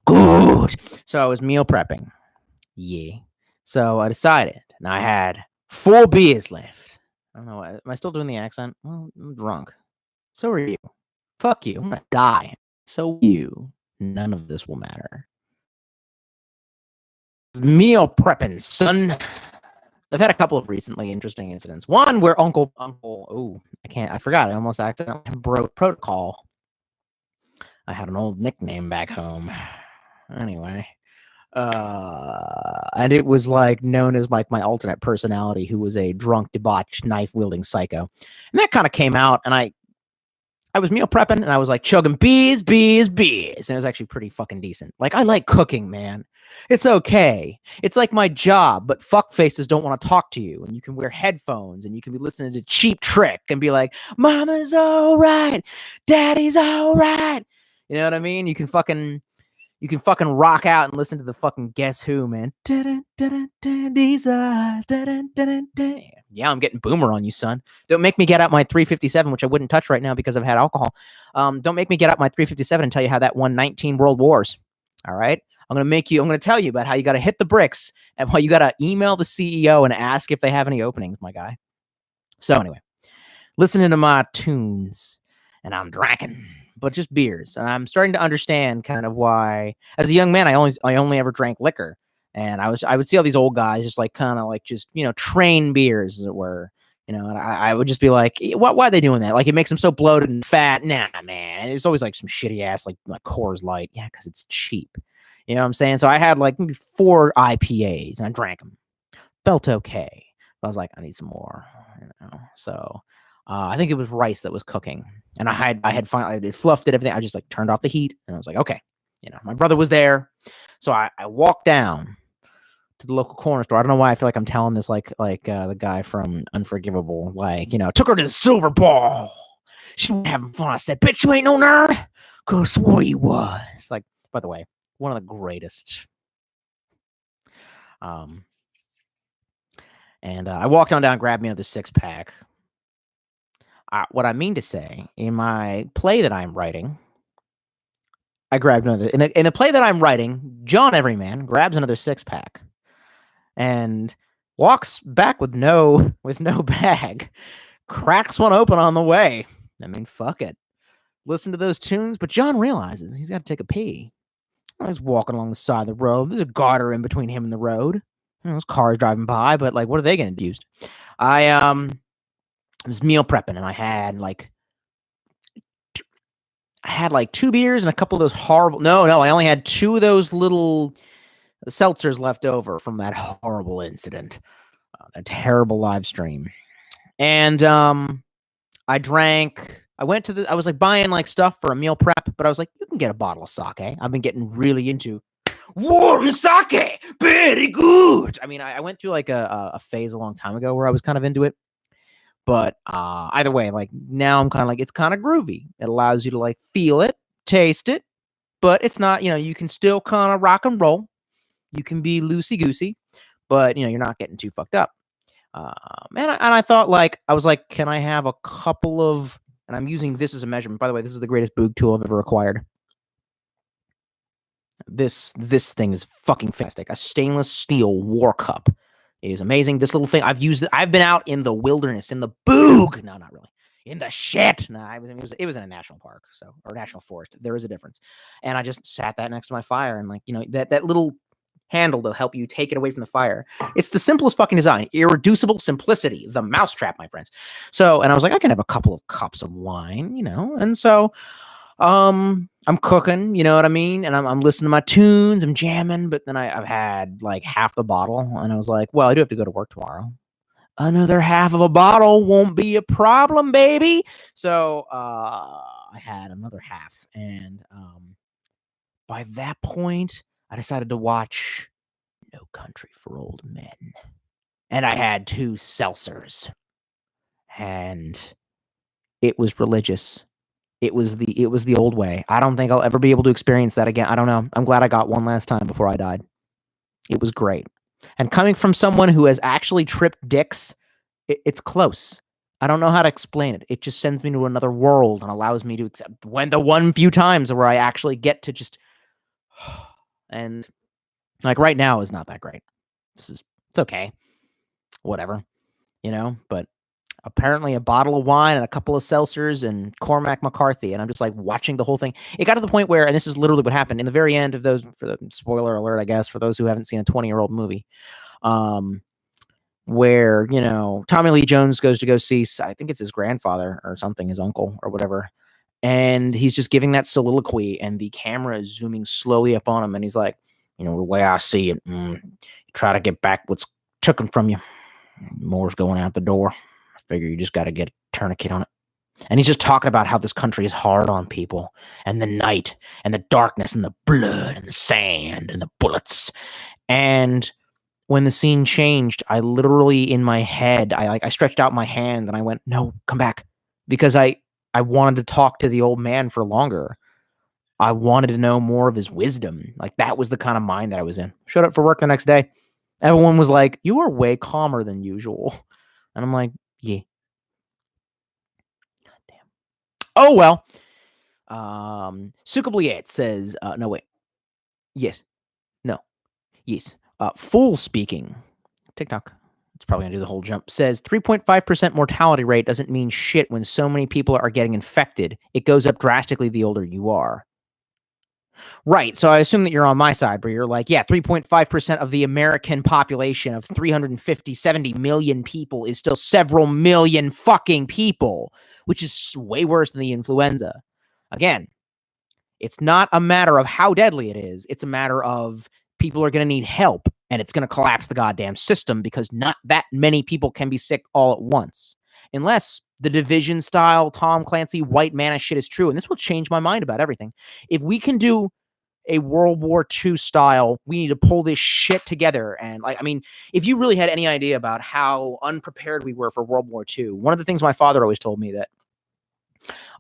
good. So I was meal prepping. Yeah. So I decided, and I had 4 beers left. I don't know. Am I still doing the accent? Well, I'm drunk. So are you. Fuck you. I'm gonna die. So are you. None of this will matter. Meal prepping, son. I've had a couple of recently interesting incidents. One where Uncle. Oh, I forgot. I almost accidentally broke protocol. I had an old nickname back home. Anyway. And it was like known as like my alternate personality, who was a drunk, debauched, knife-wielding psycho. And that kind of came out, and I was meal prepping, and I was like chugging beers. And it was actually pretty fucking decent. Like, I like cooking, man. It's okay. It's like my job, but fuckfaces don't want to talk to you, and you can wear headphones, and you can be listening to Cheap Trick and be like, Mama's all right, Daddy's all right. You know what I mean? You can fucking rock out and listen to the fucking Guess Who, man. These eyes. Yeah, I'm getting boomer on you, son. Don't make me get out my 357, which I wouldn't touch right now because I've had alcohol. Don't make me get out my 357 and tell you how that won 19 world wars. All right? I'm going to tell you about how you got to hit the bricks and how you got to email the CEO and ask if they have any openings, my guy. So anyway, listening to my tunes, and I'm drinking, but just beers. And I'm starting to understand kind of why, as a young man, I only ever drank liquor. And I would see all these old guys just like kind of like just, train beers, as it were. And I would just be like, why are they doing that? Like, it makes them so bloated and fat. Nah, man. It's always like some shitty ass, like Coors Light. Yeah, because it's cheap. You know what I'm saying? So I had like maybe 4 IPAs, and I drank them. Felt okay. I was like, I need some more. So I think it was rice that was cooking, and I had finally fluffed it, everything. I just like turned off the heat, and I was like, okay. My brother was there, so I walked down to the local corner store. I don't know why I feel like I'm telling this like the guy from Unforgivable, like, took her to the Silver Ball. She was having fun. I said, bitch, you ain't no nerd. Cause swore you was. Like, by the way, one of the greatest. And I walked on down, grabbed me another 6-pack. What I mean to say, in my play that I'm writing, I grabbed another. In the play that I'm writing, John Everyman grabs another 6-pack and walks back with no bag, cracks one open on the way. I mean, fuck it. Listen to those tunes, but John realizes he's got to take a pee. He's walking along the side of the road. There's a guarder in between him and the road. There's cars driving by, but like, what are they going to use? I was meal prepping, and I had like 2 beers and a couple of those horrible. No, I only had 2 of those little seltzers left over from that horrible incident, that terrible live stream. And I drank. I was like buying like stuff for a meal prep, but I was like, you can get a bottle of sake. I've been getting really into warm sake, very good. I mean, I went through like a phase a long time ago where I was kind of into it. But either way, like now I'm kind of like, it's kind of groovy. It allows you to like feel it, taste it, but it's not, you can still kind of rock and roll. You can be loosey-goosey, but you're not getting too fucked up. And I thought, like, I was like, can I have a couple of, and I'm using this as a measurement. By the way, this is the greatest Boog tool I've ever acquired. This thing is fucking fantastic. A stainless steel war cup is amazing. This little thing, I've used it. I've been out in the wilderness, in the Boog. No, not really. In the shit. No, it was in a national park, or national forest. There is a difference. And I just sat that next to my fire, and, like, that little handle to help you take it away from the fire. It's the simplest fucking design. Irreducible simplicity. The mousetrap, my friends. So, and I was like, I can have a couple of cups of wine, and so I'm cooking, you know what I mean? And I'm listening to my tunes, I'm jamming, but then I've had like half the bottle, and I was like, well, I do have to go to work tomorrow. Another half of a bottle won't be a problem, baby. So I had another half, and by that point, I decided to watch No Country for Old Men. And I had 2 seltzers. And it was religious. It was the old way. I don't think I'll ever be able to experience that again. I don't know. I'm glad I got one last time before I died. It was great. And coming from someone who has actually tripped dicks, it's close. I don't know how to explain it. It just sends me to another world and allows me to accept when the one few times where I actually get to just, and like right now is not that great. It's okay. Whatever, but apparently a bottle of wine and a couple of seltzers and Cormac McCarthy, and I'm just like watching the whole thing. It got to the point where, and this is literally what happened in the very end of those, for the spoiler alert, I guess, for those who haven't seen a 20-year-old movie, where, Tommy Lee Jones goes to go see, I think it's his grandfather or something, his uncle or whatever, and he's just giving that soliloquy, and the camera is zooming slowly up on him, and he's like, the way I see it, try to get back what's taken from you. More's going out the door. I figure you just got to get a tourniquet on it. And he's just talking about how this country is hard on people, and the night, and the darkness, and the blood, and the sand, and the bullets. And when the scene changed, I literally, in my head, I stretched out my hand, and I went, no, come back. Because I wanted to talk to the old man for longer. I wanted to know more of his wisdom. Like, that was the kind of mind that I was in. Showed up for work the next day. Everyone was like, you are way calmer than usual. And I'm like, yeah. God damn. Oh, well. Sukabliet says, no, wait. Yes. No. Yes. Fool speaking. TikTok. It's probably going to do the whole jump. Says 3.5% mortality rate doesn't mean shit when so many people are getting infected. It goes up drastically the older you are. Right. So I assume that you're on my side, where you're like, yeah, 3.5% of the American population of 70 million people is still several million fucking people, which is way worse than the influenza. Again, it's not a matter of how deadly it is. It's a matter of people are going to need help, and it's going to collapse the goddamn system because not that many people can be sick all at once. Unless the Division style Tom Clancy white mana shit is true. And this will change my mind about everything. If we can do a World War II style, we need to pull this shit together. And if you really had any idea about how unprepared we were for World War II, one of the things my father always told me that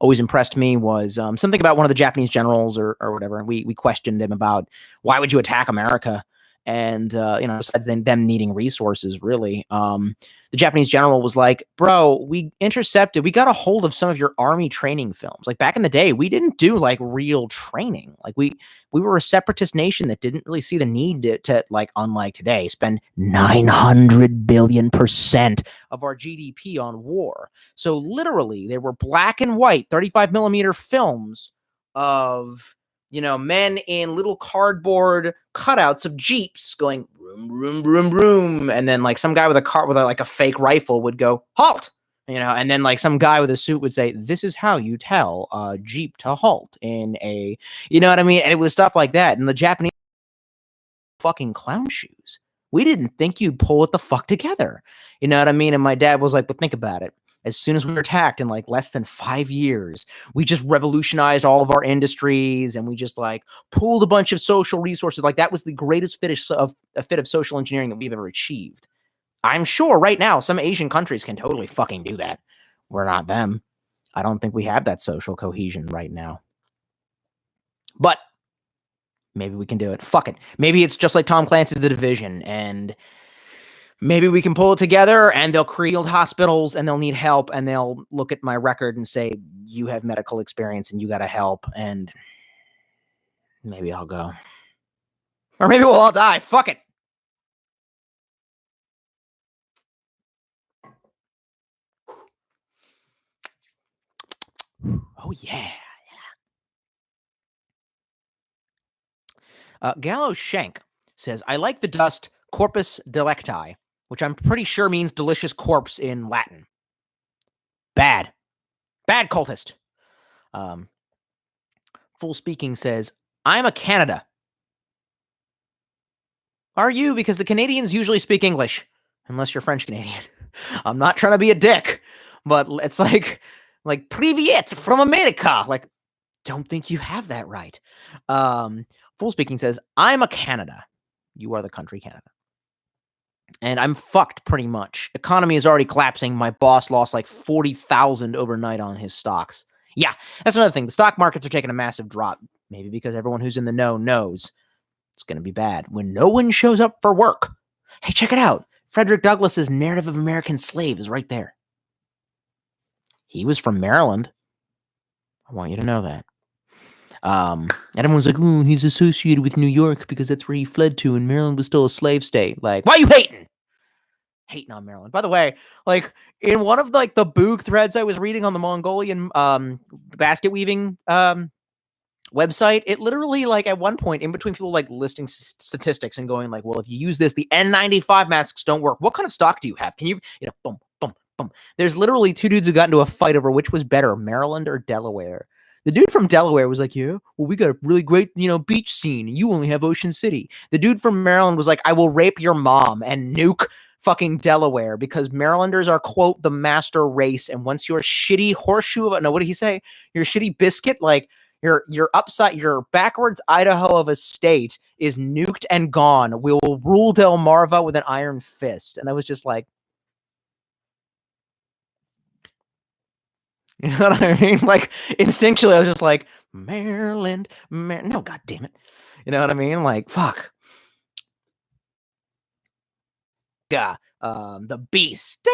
always impressed me was something about one of the Japanese generals or whatever. And we questioned him about, why would you attack America? And, besides them needing resources, really, the Japanese general was like, bro, we got a hold of some of your army training films. Like, back in the day, we didn't do like real training. Like, we were a separatist nation that didn't really see the need to like, unlike today, spend 900 billion% of our GDP on war. So literally, there were black and white 35 millimeter films of, men in little cardboard cutouts of Jeeps going room, room, room, room. And then like some guy with a fake rifle would go, halt, and then like some guy with a suit would say, this is how you tell a Jeep to halt in a, you know what I mean? And it was stuff like that. And the Japanese fucking clown shoes. We didn't think you'd pull it the fuck together. You know what I mean? And my dad was like, but think about it. As soon as we were attacked in like less than 5 years, we just revolutionized all of our industries, and we just like pulled a bunch of social resources. Like, that was the greatest fit of social engineering that we've ever achieved. I'm sure right now some Asian countries can totally fucking do that. We're not them. I don't think we have that social cohesion right now. But maybe we can do it. Fuck it. Maybe it's just like Tom Clancy's The Division, and maybe we can pull it together and they'll create hospitals and they'll need help and they'll look at my record and say, you have medical experience and you got to help. And maybe I'll go. Or maybe we'll all die. Fuck it. Oh, yeah. Gallo Shank says, I like the dust corpus delecti, which I'm pretty sure means delicious corpse in Latin. Bad cultist. Full Speaking says, I'm a Canada. Are you? Because the Canadians usually speak English, unless you're French Canadian. I'm not trying to be a dick, but it's like Privyet from America. Like, don't think you have that right. Full Speaking says, I'm a Canada. You are the country Canada. And I'm fucked pretty much. Economy is already collapsing. My boss lost like 40,000 overnight on his stocks. Yeah, that's another thing. The stock markets are taking a massive drop. Maybe because everyone who's in the know knows it's going to be bad when no one shows up for work. Hey, check it out. Frederick Douglass's Narrative of American Slave is right there. He was from Maryland. I want you to know that. And everyone's like, oh, he's associated with New York because that's where he fled to, and Maryland was still a slave state. Like, why are you hating? Hating on Maryland. By the way, like in one of like the Boog threads I was reading on the Mongolian basket weaving website, it literally like at one point in between people like listing statistics and going like, well, if you use this, the N95 masks don't work. What kind of stock do you have? Can you know, boom, boom, boom. There's literally two dudes who got into a fight over which was better, Maryland or Delaware. The dude from Delaware was like, yeah, well, we got a really great, beach scene. And you only have Ocean City. The dude from Maryland was like, I will rape your mom and nuke fucking Delaware because Marylanders are, quote, the master race. And once your shitty horseshoe, what did he say? Your shitty biscuit, like your backwards Idaho of a state is nuked and gone. We will rule Delmarva with an iron fist. And I was just like, you know what I mean? Like instinctually, I was just like, Maryland. No, God damn it. You know what I mean? Like, fuck. Yeah. The Beast.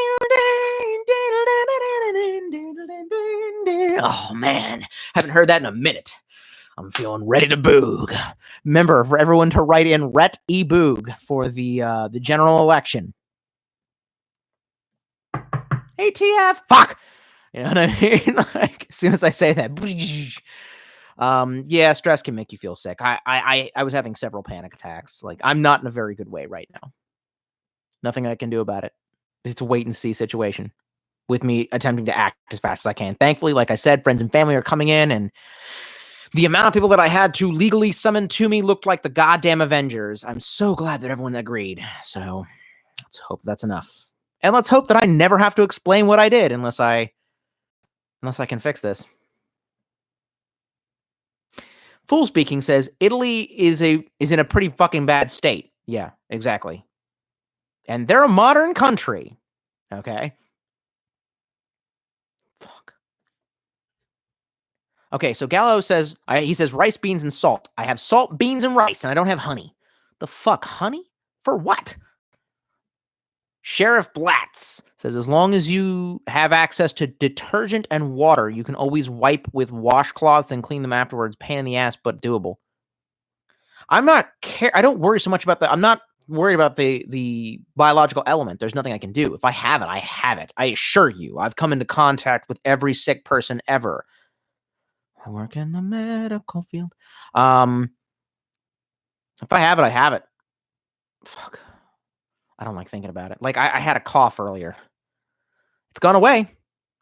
Oh man, haven't heard that in a minute. I'm feeling ready to boog. Remember, for everyone to write in Ret E Boog for the general election. ATF. Fuck. You know what I mean? Like, as soon as I say that, yeah, stress can make you feel sick. I was having several panic attacks. Like, I'm not in a very good way right now. Nothing I can do about it. It's a wait and see situation with me attempting to act as fast as I can. Thankfully, like I said, friends and family are coming in, and the amount of people that I had to legally summon to me looked like the goddamn Avengers. I'm so glad that everyone agreed. So let's hope that's enough. And let's hope that I never have to explain what I did unless I can fix this. Full Speaking says Italy is in a pretty fucking bad state. Yeah, exactly. And they're a modern country. Okay. Fuck. Okay, so Gallo says he says rice, beans, and salt. I have salt, beans, and rice, and I don't have honey. The fuck, honey? For what? Sheriff Blatz says, as long as you have access to detergent and water, you can always wipe with washcloths and clean them afterwards. Pain in the ass, but doable. I don't worry so much about that. I'm not worried about the biological element. There's nothing I can do. If I have it, I have it. I assure you. I've come into contact with every sick person ever. I work in the medical field. If I have it, I have it. Fuck. I don't like thinking about it. Like, I had a cough earlier. It's gone away.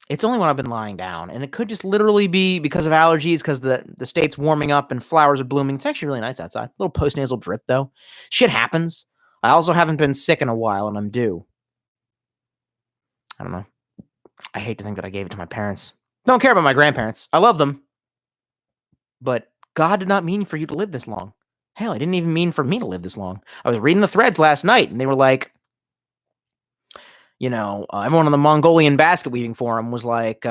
It's only when I've been lying down. And it could just literally be because of allergies, because the state's warming up and flowers are blooming. It's actually really nice outside. A little postnasal drip, though. Shit happens. I also haven't been sick in a while, and I'm due. I don't know. I hate to think that I gave it to my parents. Don't care about my grandparents. I love them. But God did not mean for you to live this long. Hell, I didn't even mean for me to live this long. I was reading the threads last night, and they were like, everyone on the Mongolian basket weaving forum was like,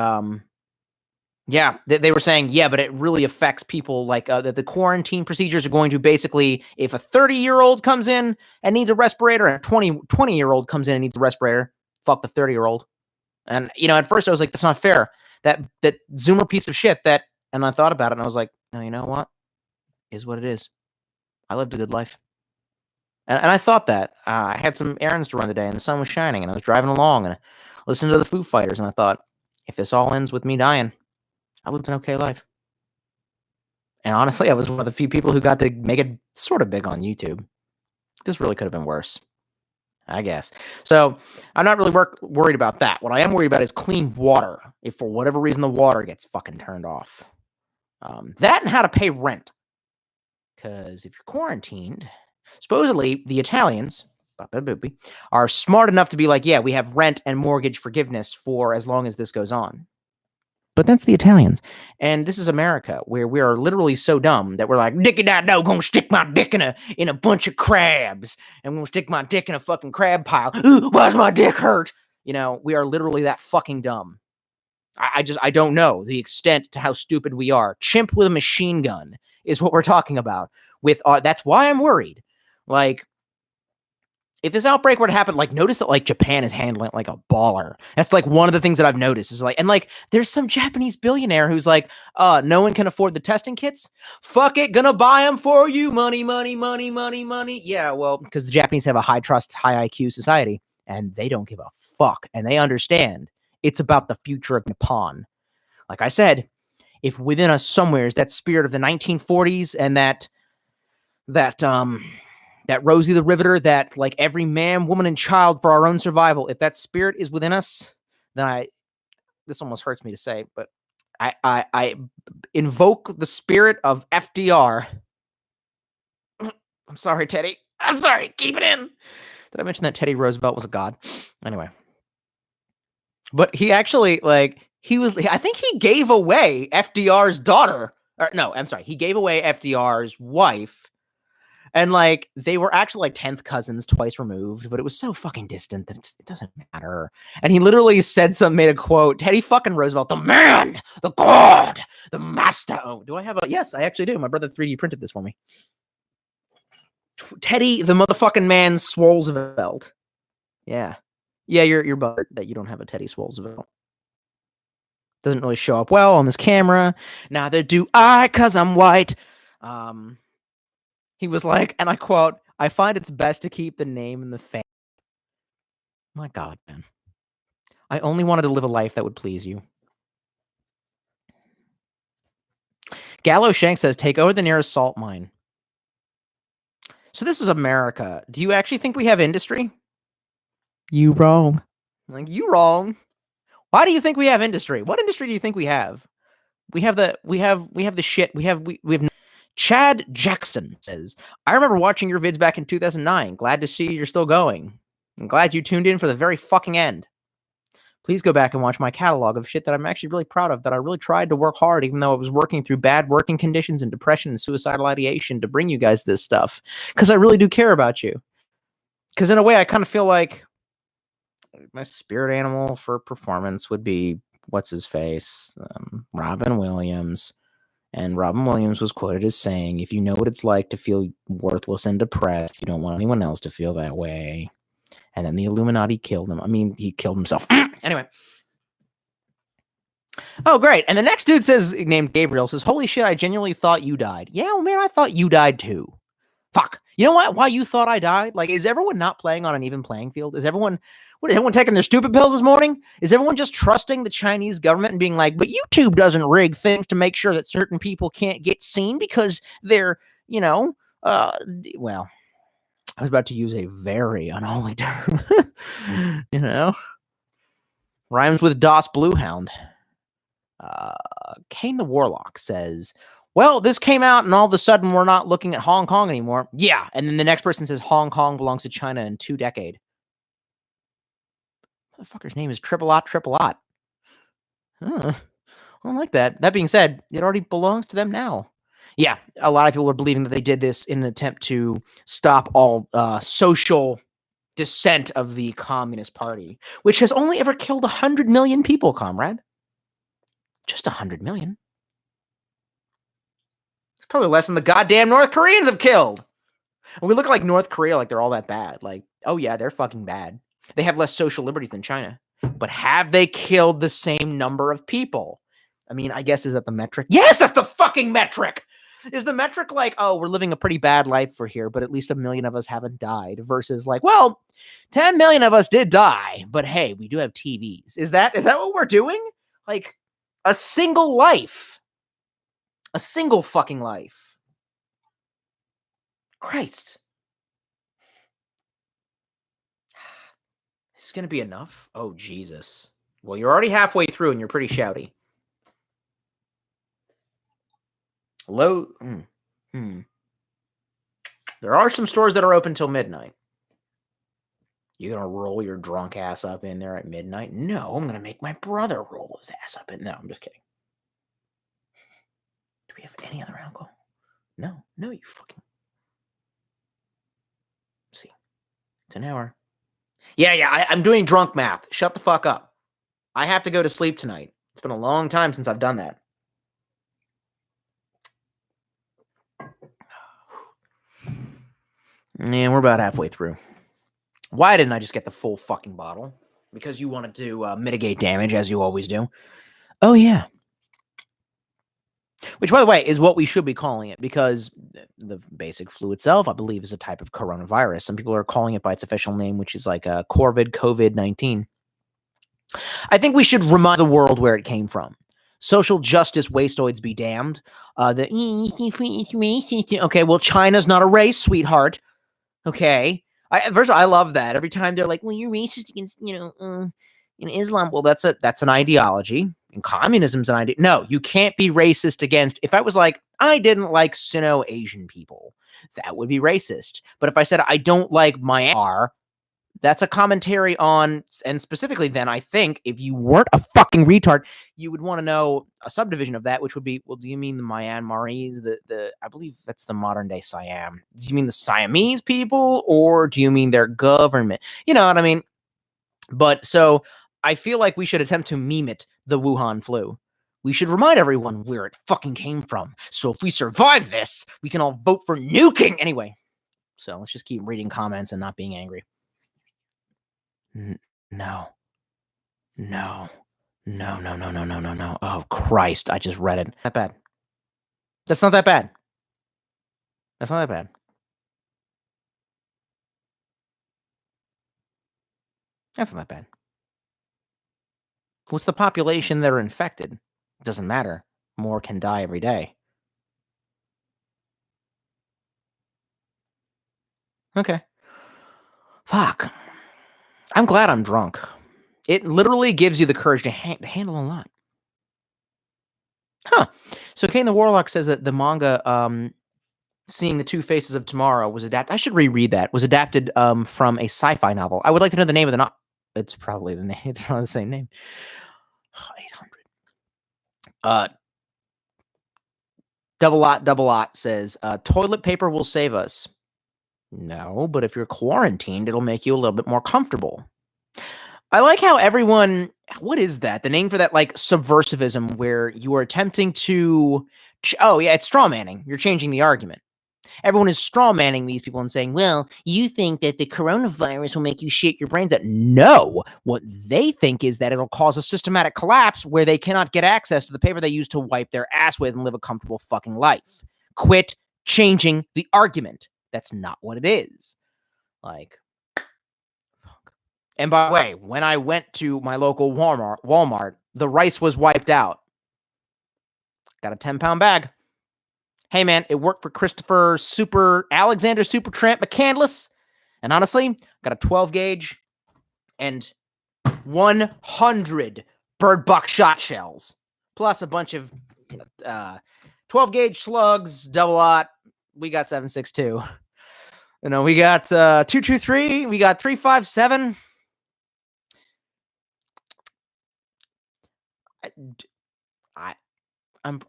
Yeah, they were saying, yeah, but it really affects people like that the quarantine procedures are going to basically, if a 30-year-old comes in and needs a respirator and a 20-year-old comes in and needs a respirator, fuck the 30-year-old. And, at first I was like, that's not fair. That Zoomer piece of shit and I thought about it and I was like, no, you know what? Is what it is. I lived a good life. And I thought that. I had some errands to run today and the sun was shining and I was driving along and I listened to the Foo Fighters and I thought, if this all ends with me dying, I lived an okay life. And honestly, I was one of the few people who got to make it sort of big on YouTube. This really could have been worse, I guess. So I'm not really worried about that. What I am worried about is clean water. If for whatever reason the water gets fucking turned off. That and how to pay rent. Because if you're quarantined, supposedly the Italians are smart enough to be like, yeah, we have rent and mortgage forgiveness for as long as this goes on. But that's the Italians. And this is America, where we are literally so dumb that we're like, dicky da do, gonna stick my dick in a bunch of crabs. I'm gonna stick my dick in a fucking crab pile. Ooh, why's my dick hurt? We are literally that fucking dumb. I don't know the extent to how stupid we are. Chimp with a machine gun is what we're talking about. That's why I'm worried. Like, if this outbreak were to happen, like, notice that, like, Japan is handling it like a baller. That's, like, one of the things that I've noticed is, like, and, like, there's some Japanese billionaire who's like, no one can afford the testing kits. Fuck it, gonna buy them for you. Money, money, money, money, money. Yeah, well, because the Japanese have a high trust, high IQ society, and they don't give a fuck, and they understand it's about the future of Nippon. Like I said, if within us somewhere is that spirit of the 1940s and that Rosie the Riveter, that like every man, woman, and child for our own survival, if that spirit is within us, then this almost hurts me to say, but I invoke the spirit of FDR. I'm sorry, Teddy. I'm sorry. Keep it in. Did I mention that Teddy Roosevelt was a god? Anyway. But he actually, I think he gave away FDR's daughter. No, I'm sorry. He gave away FDR's wife. And, like, they were actually, like, 10th cousins twice removed, but it was so fucking distant that it doesn't matter. And he literally made a quote, Teddy fucking Roosevelt, the man, the god, the master. Oh, do I have yes, I actually do. My brother 3D printed this for me. Teddy, the motherfucking man, Swolsevelt. Yeah. Yeah, you're buttered that you don't have a Teddy Swolsevelt. Doesn't really show up well on this camera. Neither do I, 'cause I'm white. He was like, and I quote, I find it's best to keep the name in the family. My God, man. I only wanted to live a life that would please you. Gallo Shank says, take over the nearest salt mine. So this is America. Do you actually think we have industry? You wrong. Like, you wrong. Why do you think we have industry? What industry do you think we have? We have the shit. We have Chad Jackson says, I remember watching your vids back in 2009. Glad to see you're still going. I'm glad you tuned in for the very fucking end. Please go back and watch my catalog of shit that I'm actually really proud of, that I really tried to work hard, even though I was working through bad working conditions and depression and suicidal ideation to bring you guys this stuff. Because I really do care about you. Because in a way, I kind of feel like my spirit animal for performance would be, what's his face? Robin Williams. And Robin Williams was quoted as saying, if you know what it's like to feel worthless and depressed, you don't want anyone else to feel that way. And then the Illuminati killed him. I mean, he killed himself. Anyway. Oh, great. And the next dude named Gabriel says, holy shit, I genuinely thought you died. Yeah, well, man, I thought you died too. Fuck. You know what? Why you thought I died? Like, is everyone not playing on an even playing field? Is everyone taking their stupid pills this morning? Is everyone just trusting the Chinese government and being like, but YouTube doesn't rig things to make sure that certain people can't get seen because they're, well, I was about to use a very unholy term, rhymes with Das Bluehound. Kane the Warlock says, well, this came out and all of a sudden we're not looking at Hong Kong anymore. Yeah. And then the next person says Hong Kong belongs to China in 2 decades. Motherfucker's name is Triple Ot. I don't like that. That being said, it already belongs to them now. Yeah. A lot of people are believing that they did this in an attempt to stop all social dissent of the Communist Party, which has only ever killed 100 million people, comrade. Just 100 million. It's probably less than the goddamn North Koreans have killed. And we look like North Korea like they're all that bad. Like, oh yeah, they're fucking bad. They have less social liberties than China. But have they killed the same number of people? I mean, I guess, is that the metric? Yes, that's the fucking metric! Is the metric like, oh, we're living a pretty bad life for here, but at least 1 million of us haven't died, versus like, well, 10 million of us did die, but hey, we do have TVs. Is that what we're doing? Like, a single life. A single fucking life. Christ. Is this going to be enough? Oh, Jesus. Well, you're already halfway through and you're pretty shouty. Low. There are some stores that are open till midnight. You going to roll your drunk ass up in there at midnight? No, I'm going to make my brother roll his ass up in. No, I'm just kidding. Do we have any other alcohol? No, you fucking. See, it's an hour. Yeah, I'm doing drunk math. Shut the fuck up. I have to go to sleep tonight. It's been a long time since I've done that. And we're about halfway through. Why didn't I just get the full fucking bottle? Because you wanted to mitigate damage, as you always do. Oh, yeah. Which, by the way, is what we should be calling it, because the basic flu itself, I believe, is a type of coronavirus. Some people are calling it by its official name, which is like COVID-19. I think we should remind the world where it came from. Social justice wastoids be damned. Okay, well, China's not a race, sweetheart. Okay. First of all, I love that. Every time they're like, well, you're racist against, in Islam. Well, that's an ideology. And communism's an idea. No, you can't be racist against. If I was like, I didn't like Sino-Asian people, that would be racist. But if I said I don't like Myanmar, that's a commentary on, and specifically then, I think, if you weren't a fucking retard, you would want to know a subdivision of that, which would be, well, do you mean the Myanmarese, I believe that's the modern day Siam. Do you mean the Siamese people, or do you mean their government? You know what I mean? But so I feel like we should attempt to meme it, the Wuhan flu. We should remind everyone where it fucking came from. So if we survive this, we can all vote for nuking. Anyway, so let's just keep reading comments and not being angry. No. Oh, Christ. I just read it. That bad. That's not that bad. That's not that bad. That's not that bad. What's the population that are infected? It doesn't matter. More can die every day. Okay. Fuck. I'm glad I'm drunk. It literally gives you the courage to handle a lot. Huh. So Kane the Warlock says that the manga, Seeing the Two Faces of Tomorrow, was adapted. I should reread that. Was adapted from a sci-fi novel. I would like to know the name of the novel. It's probably the name. It's probably the same name. 800. Double lot says, toilet paper will save us. No, but if you're quarantined, it'll make you a little bit more comfortable. I like how everyone, what is that? The name for that, like, subversivism, where you are attempting to, it's straw manning. You're changing the argument. Everyone is straw manning these people and saying, well, you think that the coronavirus will make you shit your brains out. No, what they think is that it'll cause a systematic collapse where they cannot get access to the paper they use to wipe their ass with and live a comfortable fucking life. Quit changing the argument. That's not what it is. Like, fuck. And by the way, when I went to my local Walmart, the rice was wiped out. Got a 10-pound bag. Hey, man, it worked for Alexander Supertramp McCandless. And honestly, got a 12 gauge and 100 bird buckshot shells, plus a bunch of 12 gauge slugs, double aught. We got 7.62. We got 223. We got 357.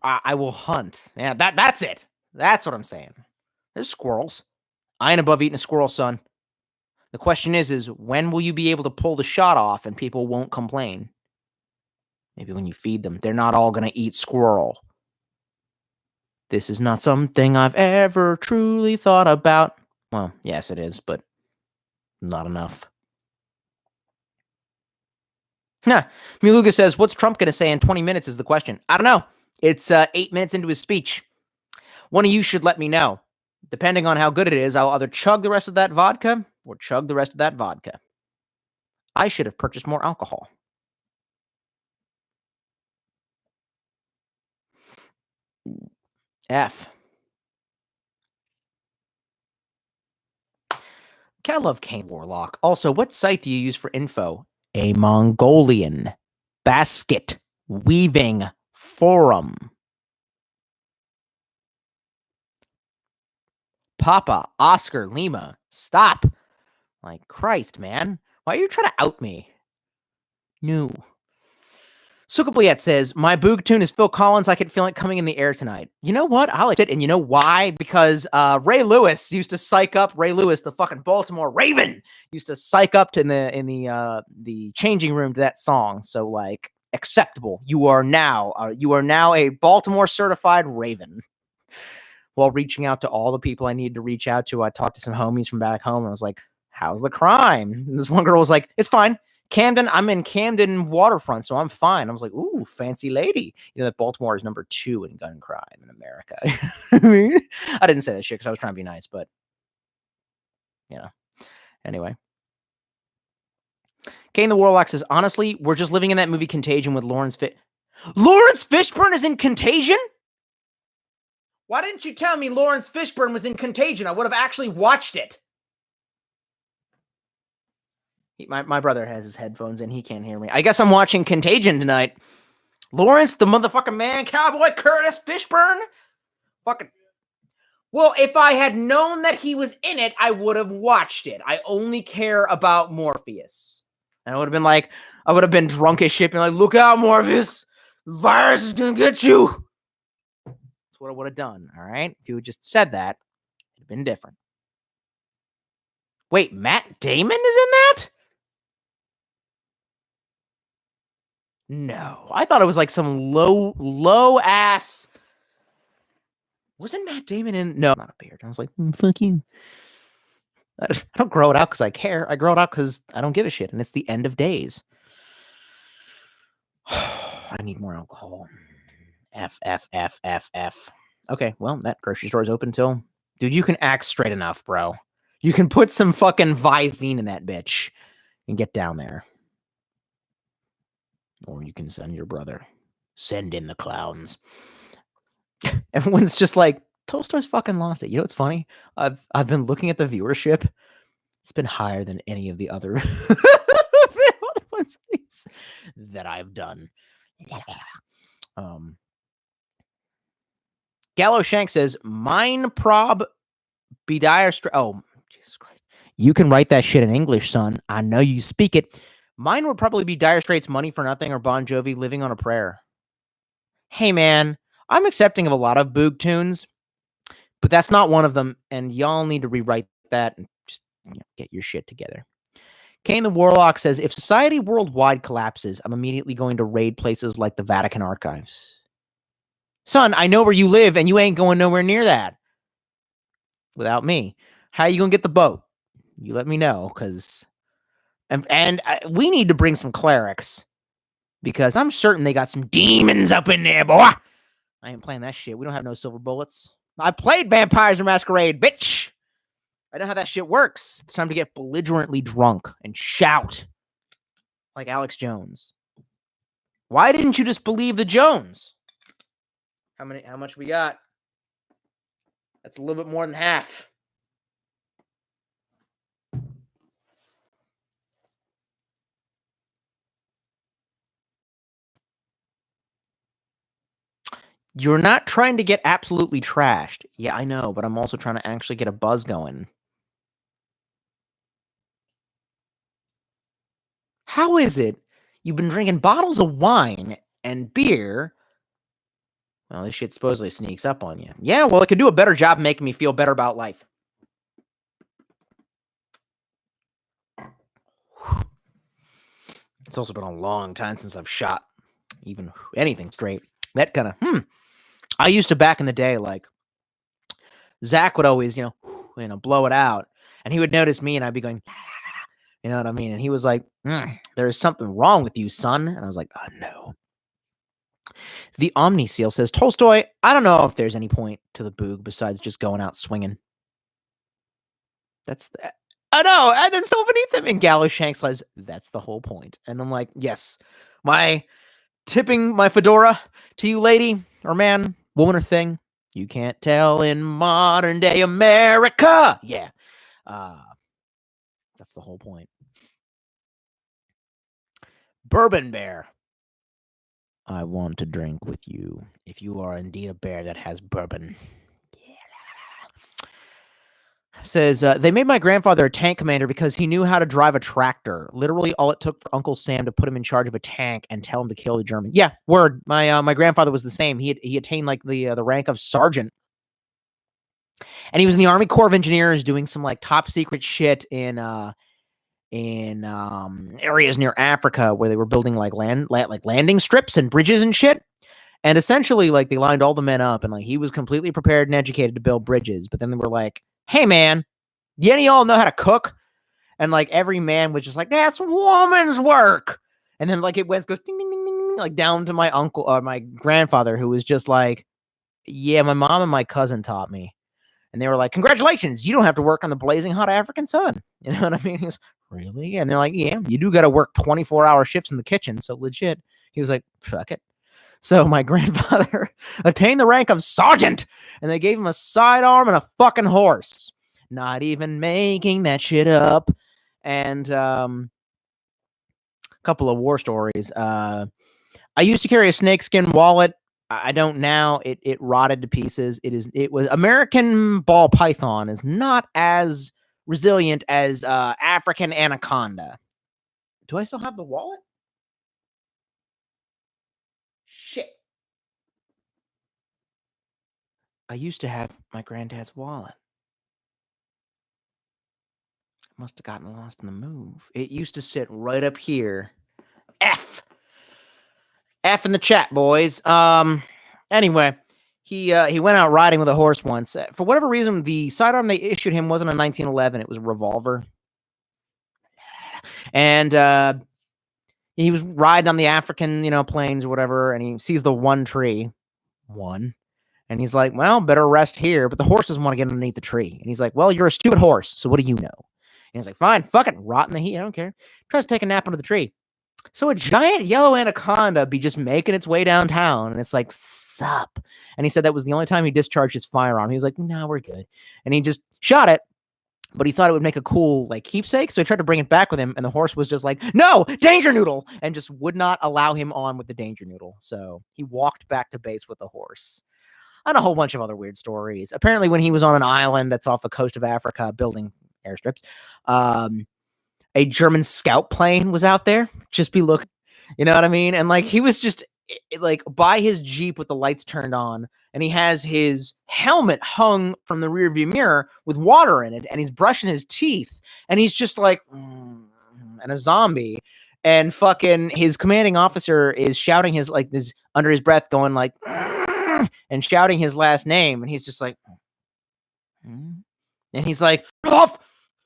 I will hunt. Yeah, that's it. That's what I'm saying. There's squirrels. I ain't above eating a squirrel, son. The question is when will you be able to pull the shot off and people won't complain? Maybe when you feed them, they're not all going to eat squirrel. This is not something I've ever truly thought about. Well, yes, it is, but not enough. Miluga says, what's Trump going to say in 20 minutes is the question. I don't know. It's 8 minutes into his speech. One of you should let me know. Depending on how good it is, I'll either chug the rest of that vodka or chug the rest of that vodka. I should have purchased more alcohol. F. I love Kane Warlock. Also, what site do you use for info? A Mongolian basket weaving forum. Papa, Oscar, Lima, stop. Like, Christ, man. Why are you trying to out me? No. Sukabliet says, my Boog tune is Phil Collins. I could feel it coming in the air tonight. You know what? I like it. And you know why? Because Ray Lewis used to psych up. Ray Lewis, the fucking Baltimore Raven, used to psych up in the changing room to that song. So, like, acceptable. You are now a Baltimore certified Raven. While reaching out to all the people I needed to reach out to, I talked to some homies from back home, and I was like, how's the crime? And this one girl was like, it's fine. Camden, I'm in Camden waterfront, so I'm fine. I was like, ooh, fancy lady. You know that Baltimore is number 2 in gun crime in America. I mean, I didn't say that shit because I was trying to be nice, but, you know. Anyway. Kane the Warlock says, honestly, we're just living in that movie Contagion with Lawrence Fishburne is in Contagion? Why didn't you tell me Lawrence Fishburne was in Contagion? I would have actually watched it. My brother has his headphones in. He can't hear me. I guess I'm watching Contagion tonight. Lawrence, the motherfucking man, cowboy Curtis Fishburne. Fucking. Well, if I had known that he was in it, I would have watched it. I only care about Morpheus. And I would have been drunk as shit, being like, look out, Morpheus. The virus is going to get you. That's what I would have done, all right? If you had just said that, it'd have been different. Wait, Matt Damon is in that? No, I thought it was like some low ass. Wasn't Matt Damon in? No, not a beard. I was like, fuck you. I don't grow it out because I care. I grow it out because I don't give a shit, and it's the end of days. I need more alcohol. F. Okay, well, that grocery store is open till. Dude, you can act straight enough, bro. You can put some fucking Visine in that bitch and get down there. Or you can send your brother. Send in the clowns. Everyone's just like, Tolstoy's fucking lost it. You know what's funny? I've been looking at the viewership. It's been higher than any of the other ones that I've done. Gallo Shank says, mine prob be dire oh, Jesus Christ. You can write that shit in English, son. I know you speak it. Mine would probably be Dire Straits' Money for Nothing or Bon Jovi Living on a Prayer. Hey, man, I'm accepting of a lot of Boog tunes, but that's not one of them, and y'all need to rewrite that and just get your shit together. Kane the Warlock says, if society worldwide collapses, I'm immediately going to raid places like the Vatican archives. Son, I know where you live, and you ain't going nowhere near that without me. How are you going to get the boat? You let me know, because... And we need to bring some clerics, because I'm certain they got some demons up in there, boy. I ain't playing that shit. We don't have no silver bullets. I played Vampires the Masquerade, bitch. I know how that shit works. It's time to get belligerently drunk and shout like Alex Jones. Why didn't you just believe the Jones? How much we got? That's a little bit more than half. You're not trying to get absolutely trashed. Yeah, I know, but I'm also trying to actually get a buzz going. How is it you've been drinking bottles of wine and beer? Well, this shit supposedly sneaks up on you. Yeah, well, it could do a better job making me feel better about life. It's also been a long time since I've shot. even anything straight. That kind of, I used to back in the day, like, Zach would always, blow it out, and he would notice me, and I'd be going, you know what I mean? And he was like, there is something wrong with you, son. And I was like, oh, no. The Omni Seal says, Tolstoy, I don't know if there's any point to the boog besides just going out swinging. That's the... I know. And then someone beneath him in Gallows Shanks says, that's the whole point. And I'm like, yes, my tipping my fedora to you, lady or man, woman or thing. You can't tell in modern day America. Yeah. That's the whole point. Bourbon Bear. I want to drink with you if you are indeed a bear that has bourbon. Says, they made my grandfather a tank commander because he knew how to drive a tractor. Literally all it took for Uncle Sam to put him in charge of a tank and tell him to kill the German. Yeah, word. My grandfather was the same. He attained like the rank of sergeant. And he was in the Army Corps of Engineers doing some like top secret shit in areas near Africa where they were building like landing strips and bridges and shit. And essentially, like, they lined all the men up, and like he was completely prepared and educated to build bridges. But then they were like, "Hey, man, do any of y'all know how to cook?" And like every man was just like, "That's woman's work." And then like it goes ding, ding, ding, ding, like down to my uncle or my grandfather, who was just like, "Yeah, my mom and my cousin taught me." And they were like, "Congratulations, you don't have to work on the blazing hot African sun." You know what I mean? He was, really? And they're like, "Yeah, you do got to work 24-hour shifts in the kitchen, so legit." He was like, "Fuck it." So my grandfather attained the rank of sergeant, and they gave him a sidearm and a fucking horse. Not even making that shit up. And a couple of war stories. I used to carry a snakeskin wallet. I don't now. It rotted to pieces. It was American ball python is not as resilient as African anaconda. Do I still have the wallet? Shit. I used to have my granddad's wallet. Must have gotten lost in the move. It used to sit right up here. F in the chat, boys. Anyway, he went out riding with a horse once. For whatever reason, the sidearm they issued him wasn't a 1911. It was a revolver. And he was riding on the African, plains or whatever, and he sees the one tree. And he's like, well, better rest here. But the horse doesn't want to get underneath the tree. And he's like, well, you're a stupid horse, so what do you know? And he's like, fine, fuck it, rot in the heat, I don't care. Tries to take a nap under the tree. So a giant yellow anaconda be just making its way downtown, and it's like, sup. And he said that was the only time he discharged his firearm. He was like, no, we're good. And he just shot it, but he thought it would make a cool like keepsake, so he tried to bring it back with him, and the horse was just like, no, danger noodle, and just would not allow him on with the danger noodle. So he walked back to base with the horse. And a whole bunch of other weird stories. Apparently, when he was on an island that's off the coast of Africa building airstrips, a German scout plane was out there. Just be looking, you know what I mean? And like he was just like by his Jeep with the lights turned on, and he has his helmet hung from the rearview mirror with water in it, and he's brushing his teeth, and he's just like, and a zombie. And fucking his commanding officer is shouting his like this under his breath, going like, and shouting his last name, and he's just like, and he's like, off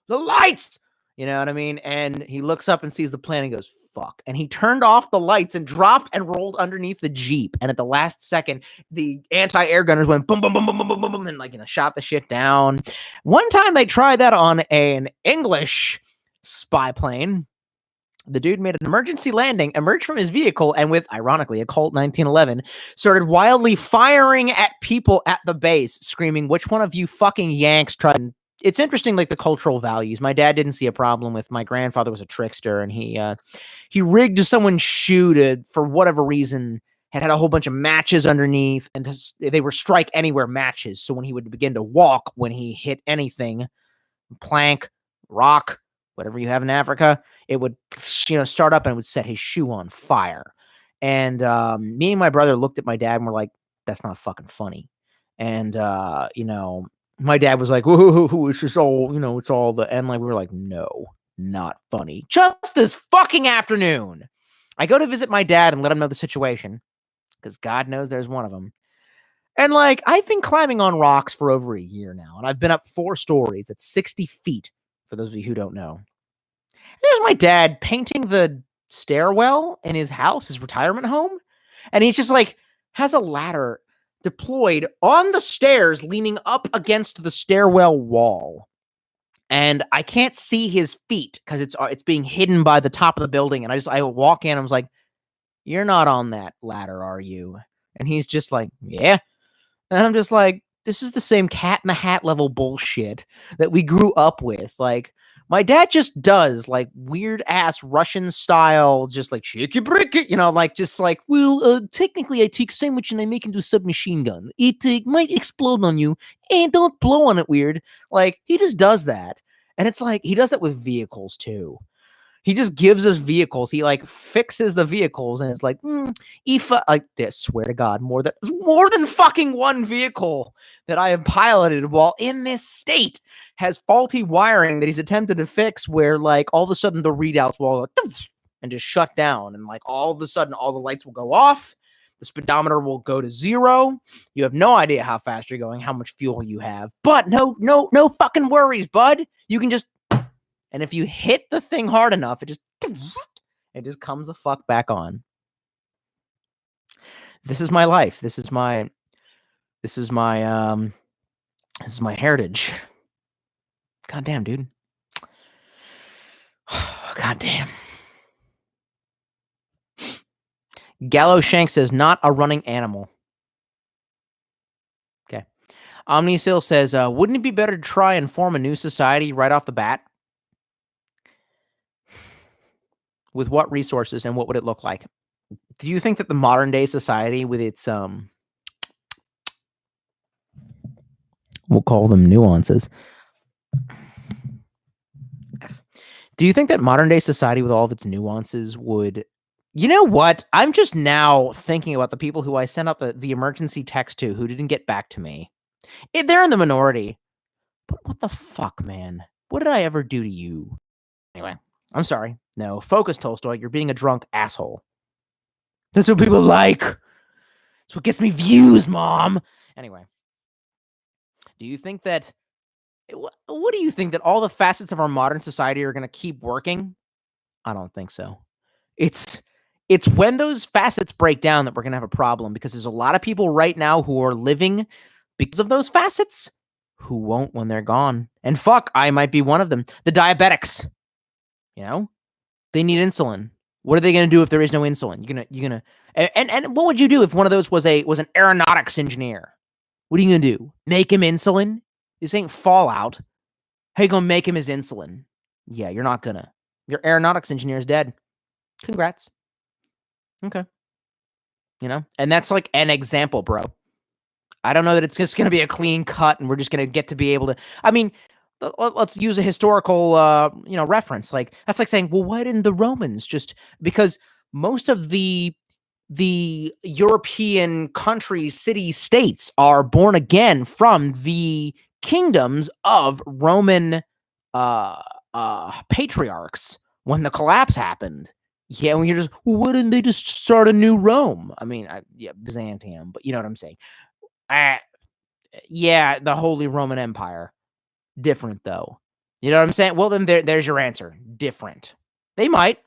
the lights, you know what I mean? And he looks up and sees the plane and goes, fuck. And he turned off the lights and dropped and rolled underneath the Jeep. And at the last second, the anti-air gunners went boom, boom, boom, boom, boom, boom, boom, and like, shot the shit down. One time they tried that on an English spy plane. The dude made an emergency landing, emerged from his vehicle, and with, ironically, a Colt 1911, started wildly firing at people at the base, screaming, which one of you fucking Yanks tried? It's interesting, like, the cultural values. My dad didn't see a problem with, my grandfather was a trickster, and he rigged someone's shoe to, for whatever reason, had a whole bunch of matches underneath, and they were strike anywhere matches, so when he would begin to walk, when he hit anything, plank, rock, whatever you have in Africa, it would, start up and it would set his shoe on fire. And me and my brother looked at my dad and were like, that's not fucking funny. And, my dad was like, whoa, it's just all, it's all the, and like, we were like, no, not funny. Just this fucking afternoon, I go to visit my dad and let him know the situation, because God knows there's one of them. And like, I've been climbing on rocks for over a year now, and I've been up 4 stories at 60 feet, for those of you who don't know. There's my dad painting the stairwell in his house, his retirement home, and he's just like, has a ladder deployed on the stairs leaning up against the stairwell wall. And I can't see his feet because it's being hidden by the top of the building. And I walk in, I was like, "You're not on that ladder, are you?" And he's just like, "Yeah." And I'm just like, this is the same Cat in the Hat level bullshit that we grew up with. Like, my dad just does like weird ass Russian style, just like shake it, break it, like just like, well, technically I take sandwich and I make into a submachine gun. It might explode on you and don't blow on it weird. Like, he just does that. And it's like, he does that with vehicles too. He just gives us vehicles. He like fixes the vehicles and it's like, I swear to God, more than fucking one vehicle that I have piloted while in this state has faulty wiring that he's attempted to fix, where like all of a sudden the readouts will all go and just shut down, and like all of a sudden all the lights will go off, the speedometer will go to 0. You have no idea how fast you're going, how much fuel you have, but no fucking worries, bud. You can just, and if you hit the thing hard enough, it just comes the fuck back on. This is my life. This is my heritage. God damn, dude. God damn. Gallo Shank says, not a running animal. Okay. Omnisil says, wouldn't it be better to try and form a new society right off the bat? With what resources and what would it look like? Do you think that the modern day society with its we'll call them nuances. Do you think that modern day society with all of its nuances would, you know what? I'm just now thinking about the people who I sent out the emergency text to who didn't get back to me. They're in the minority. But what the fuck, man? What did I ever do to you? Anyway, I'm sorry. No, focus, Tolstoy. You're being a drunk asshole. That's what people like. That's what gets me views, Mom. Anyway, do you think that, what do you think, that all the facets of our modern society are going to keep working? I don't think so. It's when those facets break down that we're going to have a problem, because there's a lot of people right now who are living because of those facets who won't when they're gone. And fuck, I might be one of them. The diabetics, they need insulin. What are they going to do if there is no insulin? You're gonna, and what would you do if one of those was an aeronautics engineer? What are you going to do? Make him insulin? This ain't Fallout. How you going to make him his insulin? Yeah, you're not gonna. Your aeronautics engineer is dead. Congrats. Okay. And that's like an example, bro. I don't know that it's just going to be a clean cut and we're just going to get to be able to, I mean, let's use a historical, reference. Like, that's like saying, well, why didn't the Romans just, because most of the European countries, cities, states are born again from the kingdoms of Roman patriarchs when the collapse happened. Yeah, when you're just, well, why didn't they just start a new Rome? I mean, Byzantium, but you know what I'm saying. Yeah, the Holy Roman Empire. Different, though. You know what I'm saying? Well, then there's your answer. Different. They might.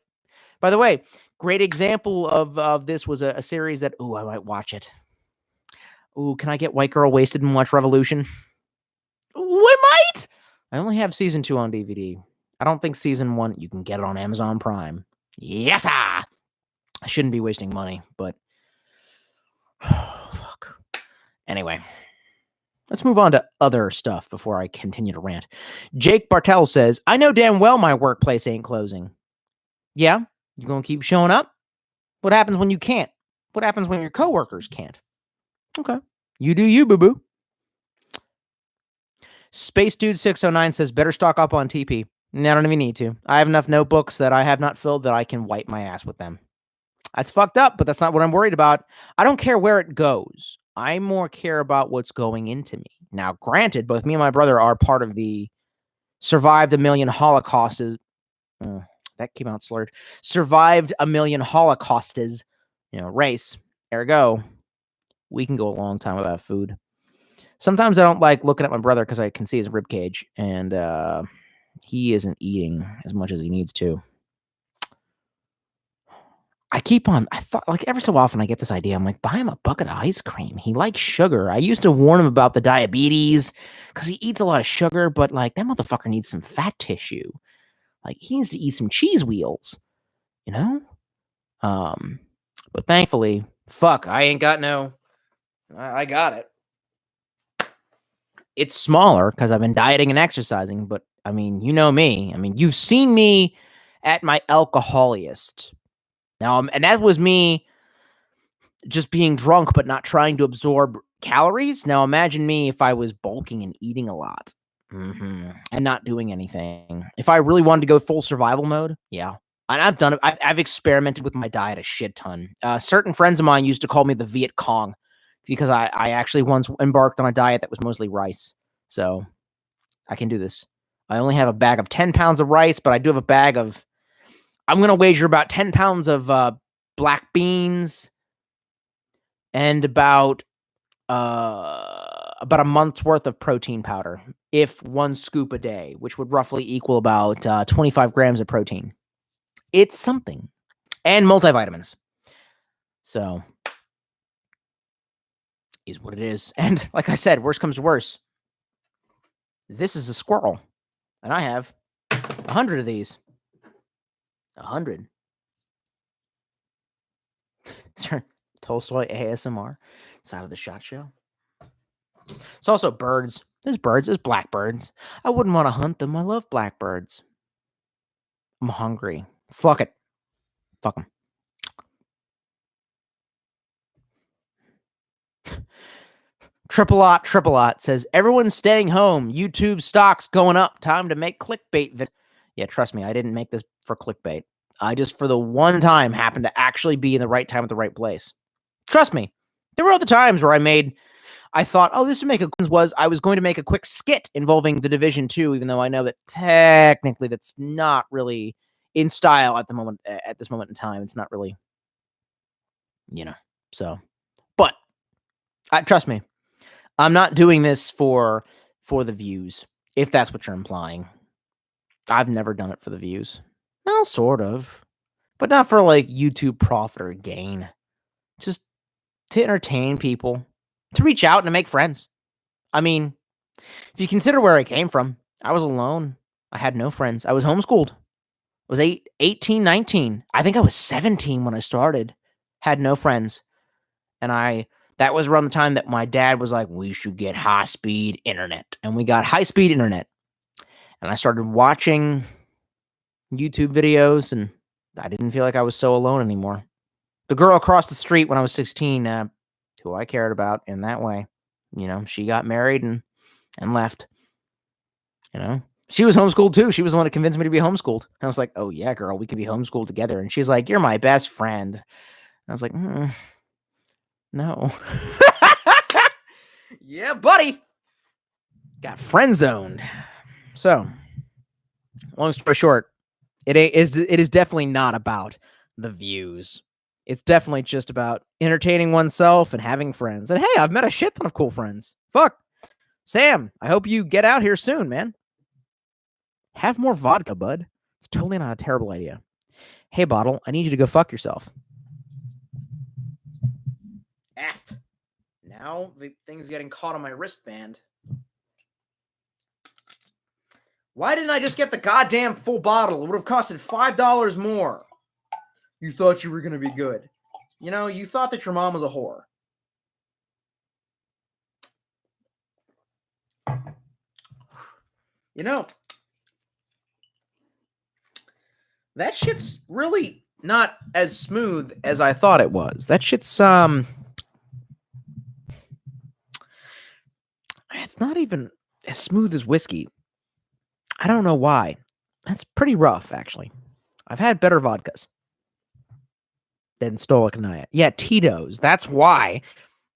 By the way, great example of this was a series that, I might watch it. Can I get White Girl Wasted and watch Revolution? I might. I only have season 2 on DVD. I don't think season 1, you can get it on Amazon Prime. Yes, I shouldn't be wasting money, but fuck. Anyway, let's move on to other stuff before I continue to rant. Jake Bartel says, I know damn well my workplace ain't closing. Yeah? You gonna keep showing up? What happens when you can't? What happens when your coworkers can't? Okay. You do you, boo-boo. Space Dude 609 says, better stock up on TP. I don't even need to. I have enough notebooks that I have not filled that I can wipe my ass with them. That's fucked up, but that's not what I'm worried about. I don't care where it goes. I more care about what's going into me. Now, granted, both me and my brother are part of the Survive the Million Holocaust. that came out slurred. Survived a million Holocaustes, race. Ergo, we can go a long time without food. Sometimes I don't like looking at my brother because I can see his ribcage, and he isn't eating as much as he needs to. I thought, like, every so often I get this idea. I'm like, buy him a bucket of ice cream. He likes sugar. I used to warn him about the diabetes because he eats a lot of sugar, but, like, that motherfucker needs some fat tissue. Like, he needs to eat some cheese wheels, But thankfully, I ain't got I got it. It's smaller because I've been dieting and exercising, but, I mean, you know me. I mean, you've seen me at my alcoholiest. Now, and that was me just being drunk but not trying to absorb calories. Now, imagine me if I was bulking and eating a lot and not doing anything. If I really wanted to go full survival mode, yeah. And I've done it. I've experimented with my diet a shit ton. Certain friends of mine used to call me the Viet Cong because I actually once embarked on a diet that was mostly rice. So I can do this. I only have a bag of 10 pounds of rice, but I do have a bag of, I'm going to wager about 10 pounds of black beans and about a month's worth of protein powder, if 1 scoop a day, which would roughly equal about 25 grams of protein. It's something. And multivitamins. So, is what it is. And like I said, worst comes to worst. This is a squirrel. And I have 100 of these. 100. Tolstoy ASMR. Side of the shot show. It's also birds. There's blackbirds. I wouldn't want to hunt them. I love blackbirds. I'm hungry. Fuck it. Fuck them. Triple Ot says, everyone's staying home. YouTube stocks going up. Time to make clickbait. Yeah, trust me, I didn't make this for clickbait. I just, for the one time, happened to actually be in the right time at the right place. Trust me. There were other times where I thought, oh, this would make I was going to make a quick skit involving the Division 2, even though I know that technically that's not really in style at this moment in time. It's not really, so, but trust me, I'm not doing this for the views, if that's what you're implying. I've never done it for the views. Well, sort of, but not for like YouTube profit or gain. Just to entertain people, to reach out and to make friends. I mean, if you consider where I came from, I was alone. I had no friends. I was homeschooled. I was 18, 19. I think I was 17 when I started. Had no friends. And that was around the time that my dad was like, we should get high-speed internet. And we got high-speed internet. And I started watching YouTube videos, and I didn't feel like I was so alone anymore. The girl across the street when I was 16, who I cared about in that way, she got married and left. She was homeschooled too. She was the one that convinced me to be homeschooled. I was like, oh yeah, girl, we can be homeschooled together. And she's like, you're my best friend. And I was like, no. Yeah, buddy. Got friend zoned. So, long story short, it is definitely not about the views. It's definitely just about entertaining oneself and having friends. And hey, I've met a shit ton of cool friends. Fuck. Sam, I hope you get out here soon, man. Have more vodka, bud. It's totally not a terrible idea. Hey, Bottle, I need you to go fuck yourself. F. Now the thing's getting caught on my wristband. Why didn't I just get the goddamn full bottle? It would have costed $5 more. You thought you were going to be good. You thought that your mom was a whore. That shit's really not as smooth as I thought it was. That shit's, it's not even as smooth as whiskey. I don't know why. That's pretty rough, actually. I've had better vodkas than Stolichnaya. Yeah, Tito's. That's why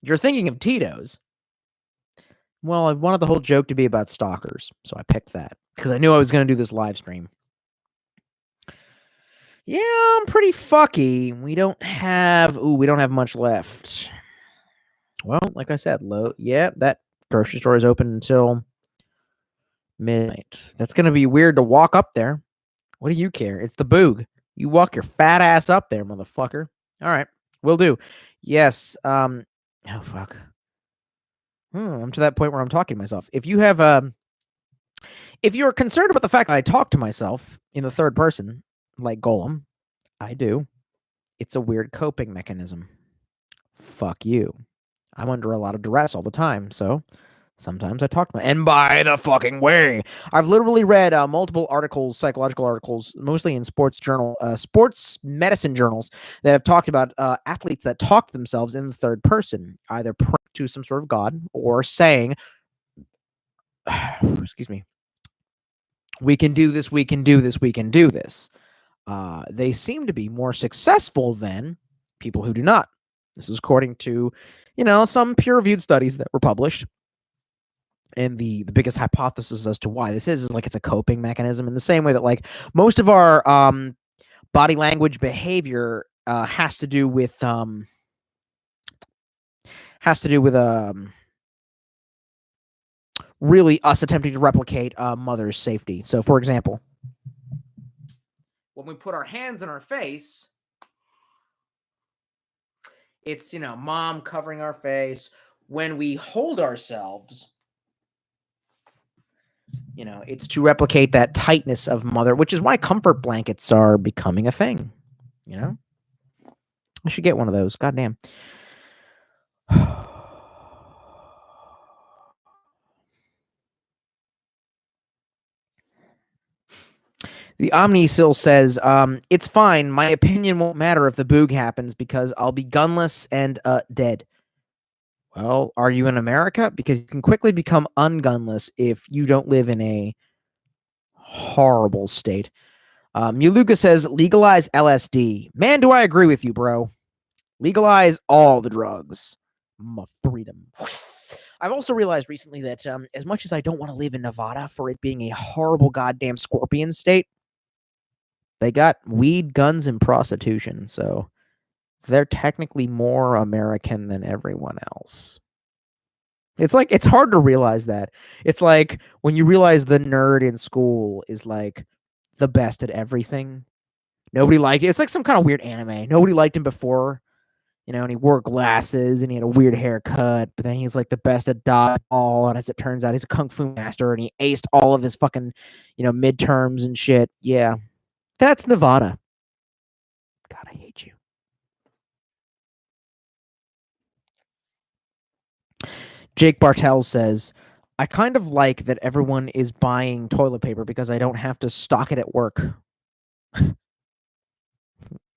you're thinking of Tito's. Well, I wanted the whole joke to be about stalkers, so I picked that because I knew I was going to do this live stream. Yeah, I'm pretty fucky. We don't have much left. Well, like I said, that grocery store is open until midnight. That's gonna be weird to walk up there. What do you care? It's the Boog. You walk your fat ass up there, motherfucker. All right, will do. Yes. Oh fuck. I'm to that point where I'm talking to myself. If you're concerned about the fact that I talk to myself in the third person, like Golem, I do. It's a weird coping mechanism. Fuck you. I'm under a lot of duress all the time, so sometimes I talk to my. And by the fucking way, I've literally read multiple articles, psychological articles, mostly in sports medicine journals, that have talked about athletes that talk to themselves in the third person, either to some sort of god or saying, excuse me, we can do this, we can do this, we can do this. They seem to be more successful than people who do not. This is according to, some peer-reviewed studies that were published. And the biggest hypothesis as to why this is like it's a coping mechanism in the same way that like most of our body language behavior has to do with really us attempting to replicate mother's safety. So, for example, when we put our hands on our face, it's, mom covering our face. When we hold ourselves, it's to replicate that tightness of mother, which is why comfort blankets are becoming a thing. I should get one of those. Goddamn. The Omnisil says, it's fine. My opinion won't matter if the Boog happens because I'll be gunless and dead. Well, are you in America? Because you can quickly become ungunless if you don't live in a horrible state. Muluga says, legalize LSD. Man, do I agree with you, bro. Legalize all the drugs. My freedom. I've also realized recently that as much as I don't want to live in Nevada for it being a horrible goddamn scorpion state, they got weed, guns, and prostitution, so they're technically more American than everyone else. It's hard to realize that. It's like when you realize the nerd in school is like the best at everything. Nobody liked it. It's like some kind of weird anime. Nobody liked him before, and he wore glasses and he had a weird haircut, but then he's like the best at dodgeball, and as it turns out, he's a kung fu master and he aced all of his fucking, midterms and shit. Yeah. That's Nevada. God, I hate you. Jake Bartell says, I kind of like that everyone is buying toilet paper because I don't have to stock it at work.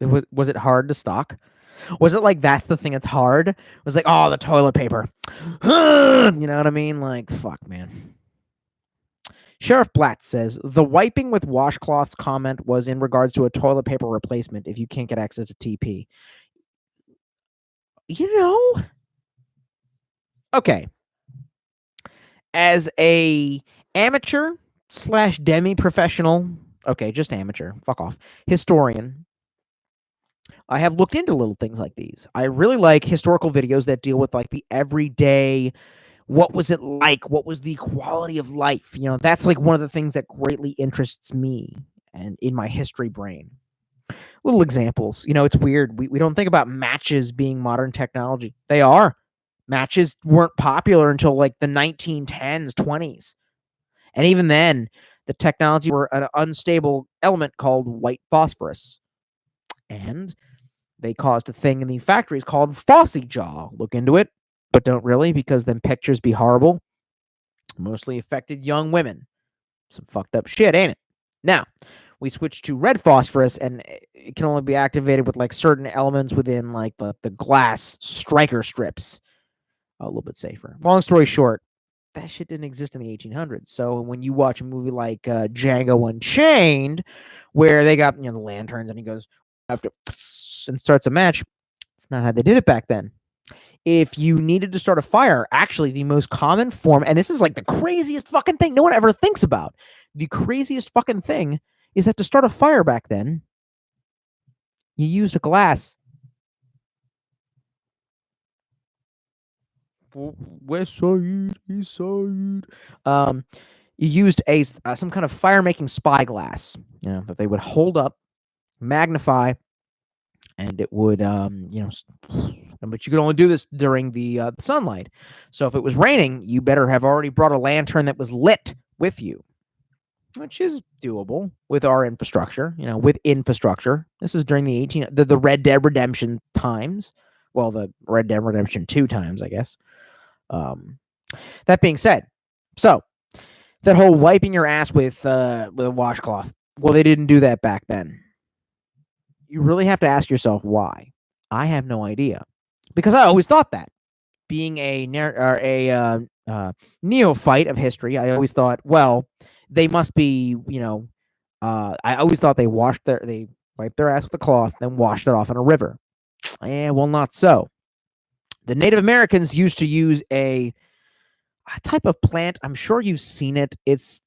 Was it hard to stock? Was it like that's the thing that's hard? It was like, oh, the toilet paper. You know what I mean? Like, fuck, man. Sheriff Blatt says, the wiping with washcloths comment was in regards to a toilet paper replacement if you can't get access to TP. Okay. As a amateur / demi-professional, okay, just amateur, fuck off, historian, I have looked into little things like these. I really like historical videos that deal with like the everyday, what was it like? What was the quality of life? That's like one of the things that greatly interests me and in my history brain. Little examples. It's weird. We don't think about matches being modern technology. They are. Matches weren't popular until like the 1910s, 20s. And even then, the technology were an unstable element called white phosphorus. And they caused a thing in the factories called Fossy Jaw. Look into it, but don't really, because then pictures be horrible. Mostly affected young women. Some fucked up shit, ain't it? Now, we switch to red phosphorus, and it can only be activated with like certain elements within like the glass striker strips. A little bit safer. Long story short, that shit didn't exist in the 1800s. So when you watch a movie like Django Unchained, where they got the lanterns and he goes after and starts a match, it's not how they did it back then. If you needed to start a fire, actually the most common form, and this is like the craziest fucking thing no one ever thinks about. The craziest fucking thing is that to start a fire back then, You used a glass. West side, east side. You used some kind of fire-making spyglass, that they would hold up, magnify, and it would, but you could only do this during the sunlight. So if it was raining, you better have already brought a lantern that was lit with you, which is doable with our infrastructure. With infrastructure, this is during the Red Dead Redemption times. Well, the Red Dead Redemption 2 times, I guess. That being said, so that whole wiping your ass with a washcloth. Well, they didn't do that back then. You really have to ask yourself why. I have no idea, because I always thought that. Being a neophyte of history, I always thought, well, they must be, I always thought they wiped their ass with a cloth, then washed it off in a river. Well, not so. The Native Americans used to use a type of plant. I'm sure you've seen it. It's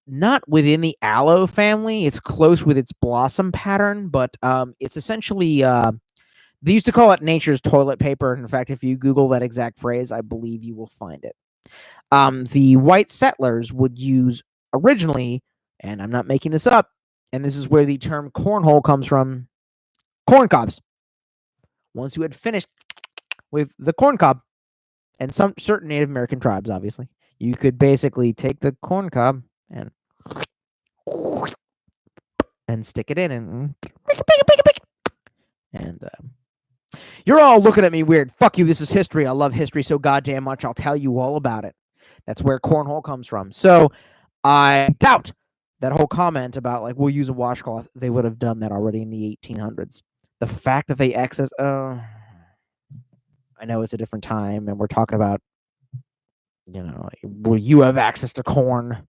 not within the aloe family. It's close with its blossom pattern, but it's essentially they used to call it nature's toilet paper. In fact, if you Google that exact phrase, I believe you will find it. The white settlers would use originally, and I'm not making this up, and this is where the term cornhole comes from, corn cobs. Once you had finished with the corn cob, and some certain Native American tribes, obviously, you could basically take the corn cob and stick it in and you're all looking at me weird. Fuck you, this is history. I love history so goddamn much. I'll tell you all about it. That's where cornhole comes from. So I doubt that whole comment about, like, we'll use a washcloth. They would have done that already in the 1800s. The fact that they access... I know it's a different time, and we're talking about, will you have access to corn?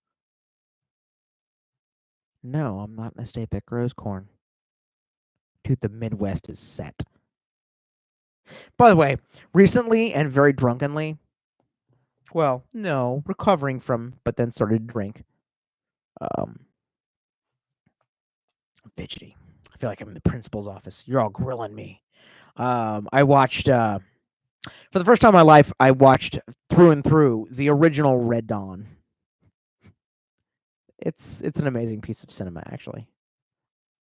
No, I'm not in a state that grows corn. Dude, the Midwest is set. By the way, recently and very drunkenly, well, no, recovering from, but then started to drink. I'm fidgety. I feel like I'm in the principal's office. You're all grilling me. I watched, for the first time in my life, I watched through and through the original Red Dawn. It's an amazing piece of cinema, actually.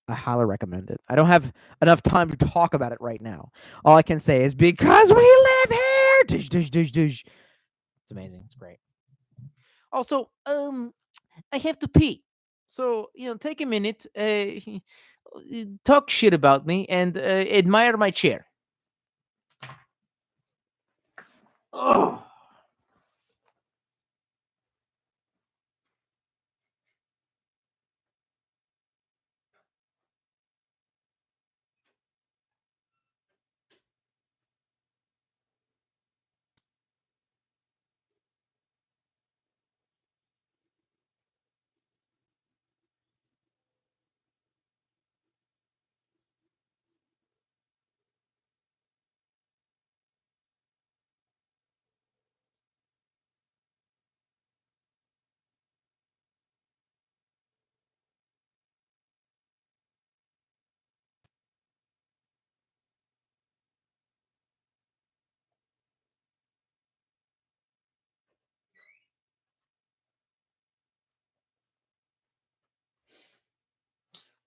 I highly recommend it. I don't have enough time to talk about it right now. All I can say is, because we live here. Dish, dish, dish, dish. It's amazing. It's great. Also, I have to pee. So, take a minute, talk shit about me, and admire my chair. Oh.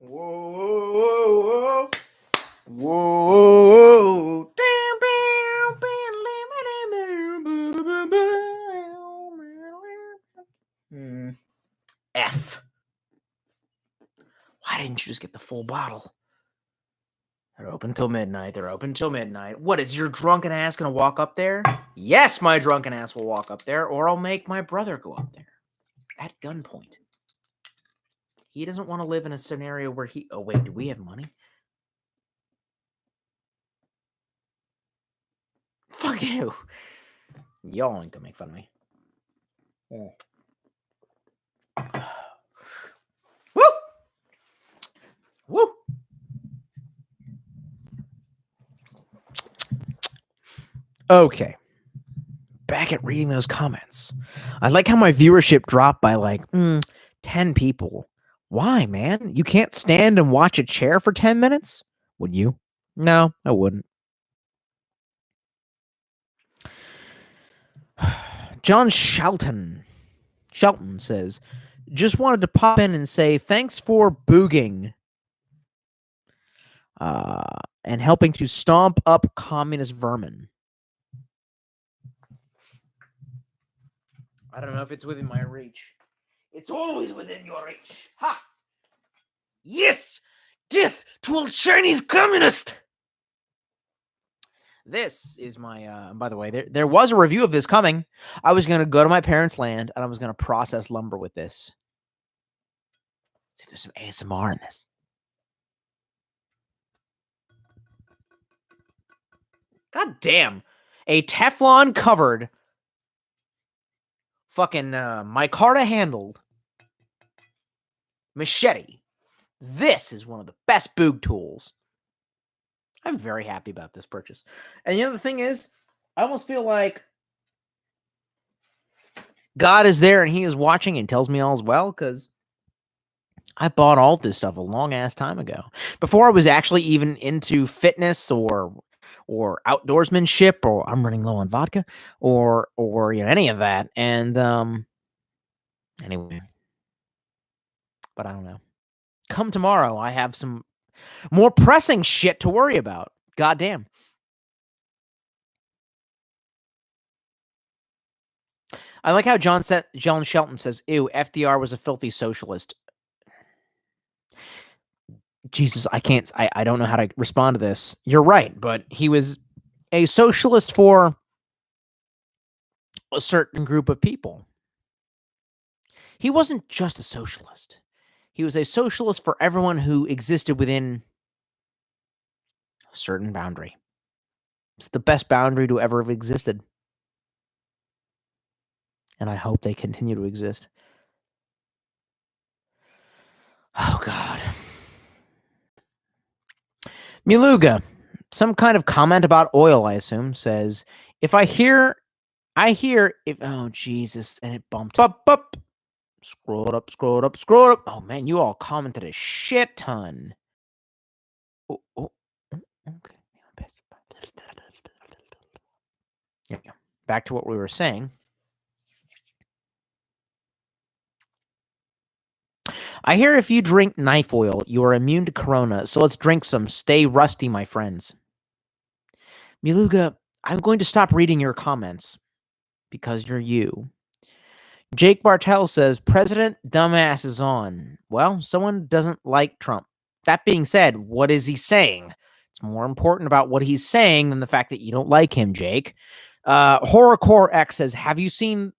Whoa, whoa, F. Why didn't you just get the full bottle? They're open till midnight. What, is your drunken ass gonna walk up there? Yes, my drunken ass will walk up there, or I'll make my brother go up there at gunpoint. He doesn't want to live in a scenario where he... Oh, wait, do we have money? Fuck you. Y'all ain't gonna make fun of me. Yeah. Woo! Woo! Okay. Back at reading those comments. I like how my viewership dropped by like 10 people. Why, man? You can't stand and watch a chair for 10 minutes? Would you? No, I wouldn't. John Shelton says, just wanted to pop in and say thanks for booging and helping to stomp up communist vermin. I don't know if it's within my reach. It's always within your reach. Ha! Yes! Death to all Chinese communists! This is my, by the way, there was a review of this coming. I was going to go to my parents' land and I was going to process lumber with this. Let's see if there's some ASMR in this. God damn. A Teflon covered, fucking micarta handled machete. This is one of the best Boog tools. I'm very happy about this purchase. And the thing is, I almost feel like God is there and he is watching and tells me all is well, because I bought all this stuff a long ass time ago. Before I was actually even into fitness or outdoorsmanship, or I'm running low on vodka, or any of that. And anyway. But I don't know. Come tomorrow, I have some more pressing shit to worry about. Goddamn. I like how John Shelton says, ew, FDR was a filthy socialist. Jesus, I don't know how to respond to this. You're right, but he was a socialist for a certain group of people. He wasn't just a socialist. He was a socialist for everyone who existed within a certain boundary. It's the best boundary to ever have existed. And I hope they continue to exist. Oh, God. Miluga, some kind of comment about oil, I assume, says, I hear if, oh, Jesus, and it bumped up. Scroll up. Oh, man, you all commented a shit ton. Oh, okay. Here we go. Back to what we were saying. I hear if you drink knife oil, you are immune to corona, so let's drink some. Stay rusty, my friends. Miluga, I'm going to stop reading your comments because you're you. Jake Bartell says, President Dumbass is on. Well, someone doesn't like Trump. That being said, what is he saying? It's more important about what he's saying than the fact that you don't like him, Jake. Horrorcore X says, have you seen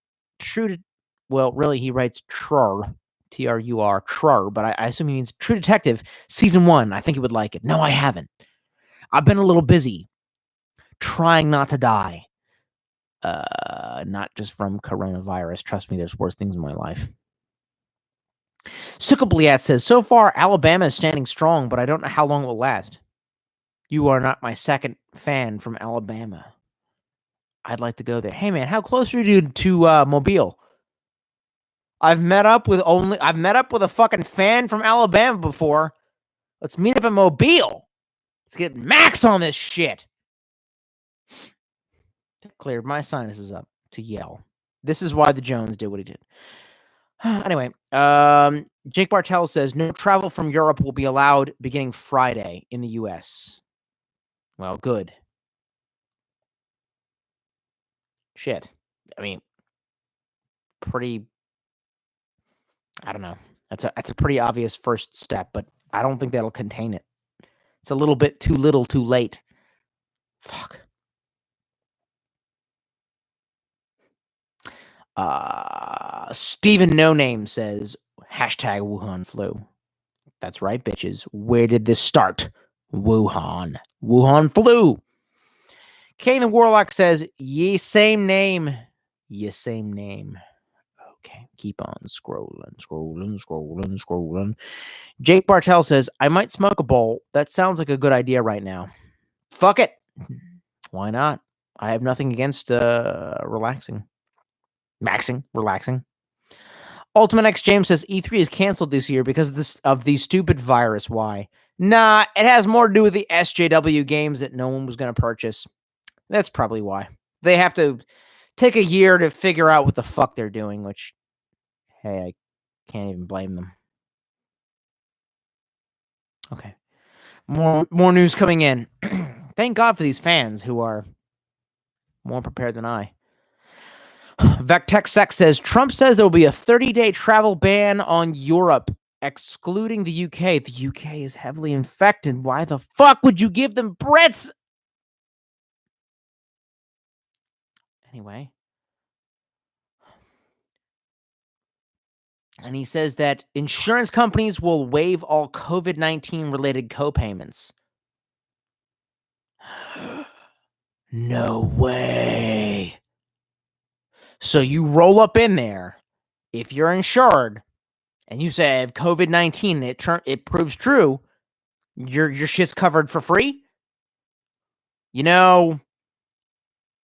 well, really, he writes Trur. Trur, Trur, but I assume he means True Detective Season 1. I think he would like it. No, I haven't. I've been a little busy trying not to die. Not just from coronavirus. Trust me, there's worse things in my life. Sukabliat says, so far, Alabama is standing strong, but I don't know how long it will last. You are not my second fan from Alabama. I'd like to go there. Hey, man, how close are you to Mobile? I've met up with a fucking fan from Alabama before. Let's meet up in Mobile. Let's get Max on this shit. Cleared my sinuses up to yell. This is why the Jones did what he did. Anyway, Jake Bartell says no travel from Europe will be allowed beginning Friday in the U.S. Well, good. Shit. I mean, pretty. I don't know. That's a pretty obvious first step, but I don't think that'll contain it. It's a little bit too little, too late. Fuck. Steven No Name says hashtag Wuhan flu. That's right, bitches. Where did this start? Wuhan flu. Kane the Warlock says ye same name. Okay, keep on scrolling. Jake Bartell says, I might smoke a bowl. That sounds like a good idea right now. Fuck it. Why not? I have nothing against relaxing. Ultimate X James says E3 is canceled this year because of the stupid virus. Why? Nah, it has more to do with the SJW games that no one was going to purchase. That's probably why. They have to take a year to figure out what the fuck they're doing, which, hey, I can't even blame them. Okay. More news coming in. Thank God for these fans who are more prepared than I. VecTechSec says, Trump says there will be a 30-day travel ban on Europe, excluding the UK. The UK is heavily infected. Why the fuck would you give them Brits? Anyway. And he says that insurance companies will waive all COVID-19 related copayments. No way. So you roll up in there, if you're insured, and you say I have COVID-19, it proves true, your shit's covered for free? You know,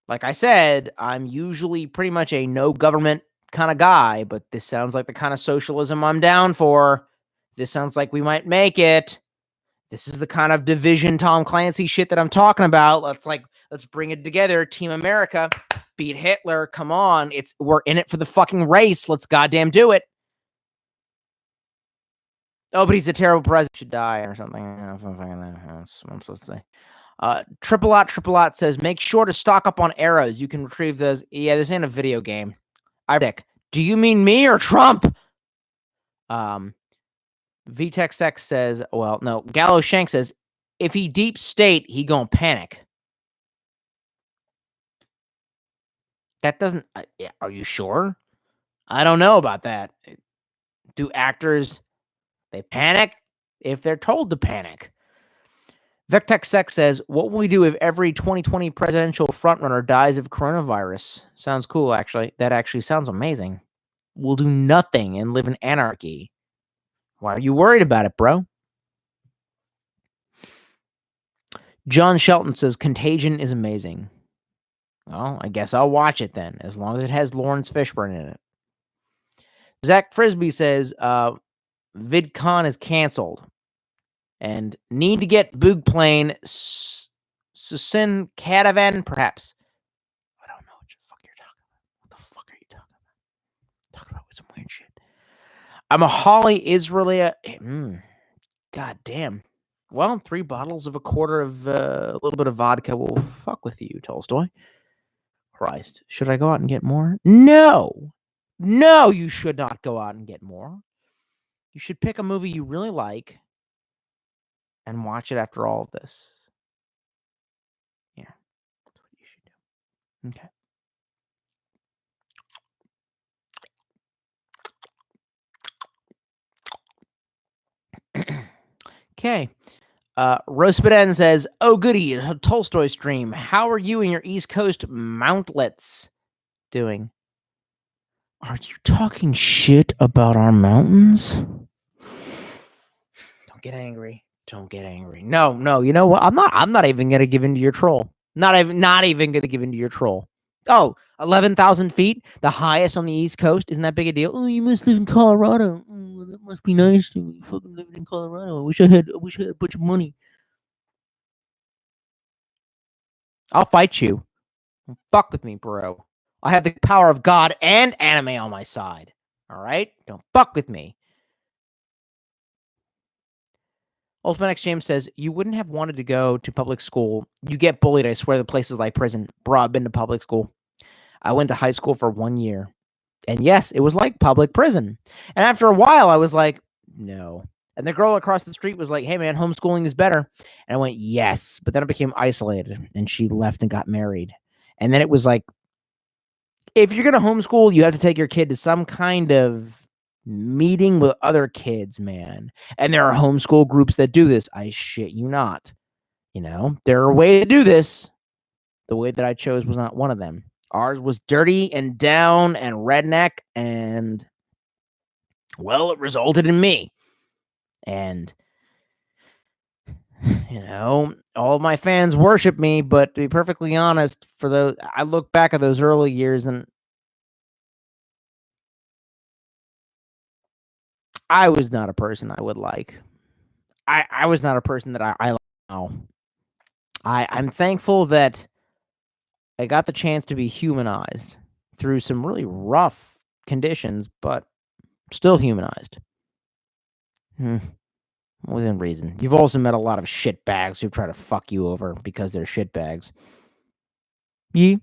like I said, I'm usually pretty much a no government kind of guy, but this sounds like the kind of socialism I'm down for. This sounds like we might make it. This is the kind of division Tom Clancy shit that I'm talking about. Let's bring it together. Team America, beat Hitler. Come on. We're in it for the fucking race. Let's goddamn do it. Oh, but he's a terrible president. Should die or something. I don't know if I'm supposed to say. Triple Lot says, make sure to stock up on arrows. You can retrieve those. Yeah, this ain't a video game. Do you mean me or Trump? VTechSec says, well, no. Gallo Shank says, if he deep state, he gonna panic. That doesn't. Are you sure? I don't know about that. Do actors, they panic if they're told to panic? VecTechSec says, what will we do if every 2020 presidential frontrunner dies of coronavirus? Sounds cool, actually. That actually sounds amazing. We'll do nothing and live in anarchy. Why are you worried about it, bro? John Shelton says, Contagion is amazing. Well, I guess I'll watch it then, as long as it has Lawrence Fishburne in it. Zach Frisbee says, VidCon is canceled. And need to get Boog plane Susin Catavan, perhaps. I don't know what the fuck you're talking about. What the fuck are you talking about? Talking about some weird shit. I'm a Holly Israeli. God damn. Well, 3 bottles of a quarter of a little bit of vodka will fuck with you, Tolstoy. Christ. Should I go out and get more? No. No, you should not go out and get more. You should pick a movie you really like and watch it after all of this. Yeah. That's what you should do. Okay. Okay. Rospeden says, oh, goody, a Tolstoy stream. How are you and your East Coast mountlets doing? Are you talking shit about our mountains? Don't get angry. Don't get angry. No. You know what? I'm not even gonna give in to your troll. Not even gonna give in to your troll. Oh, 11,000 feet, the highest on the East Coast. Isn't that big a deal? Oh, you must live in Colorado. Oh, that must be nice to me. Fucking living in Colorado. I wish I had a bunch of money. I'll fight you. Don't fuck with me, bro. I have the power of God and anime on my side. All right? Don't fuck with me. Ultimate X James says, you wouldn't have wanted to go to public school. You get bullied. I swear the place is like prison. Bro, I've been to public school. I went to high school for 1 year. And yes, it was like public prison. And after a while, I was like, no. And the girl across the street was like, hey, man, homeschooling is better. And I went, yes. But then I became isolated. And she left and got married. And then it was like, if you're going to homeschool, you have to take your kid to some kind of meeting with other kids, man. And there are homeschool groups that do this. I shit you not. You know, there are ways to do this. The way that I chose was not one of them. Ours was dirty and down and redneck, and well, it resulted in me. And you know, all of my fans worship me, but to be perfectly honest, I look back at those early years and I was not a person I would like. I was not a person that I know. I'm thankful that I got the chance to be humanized through some really rough conditions, but still humanized. Within reason. You've also met a lot of shitbags who try to fuck you over because they're shitbags. Yeah.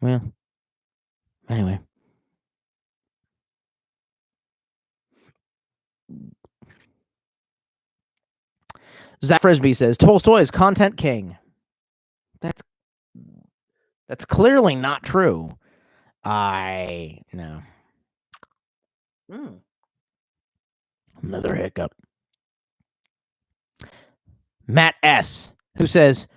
Well, anyway. Zach Frisbee says Tolstoy is content king. That's clearly not true. No. Another hiccup. Matt S., who says,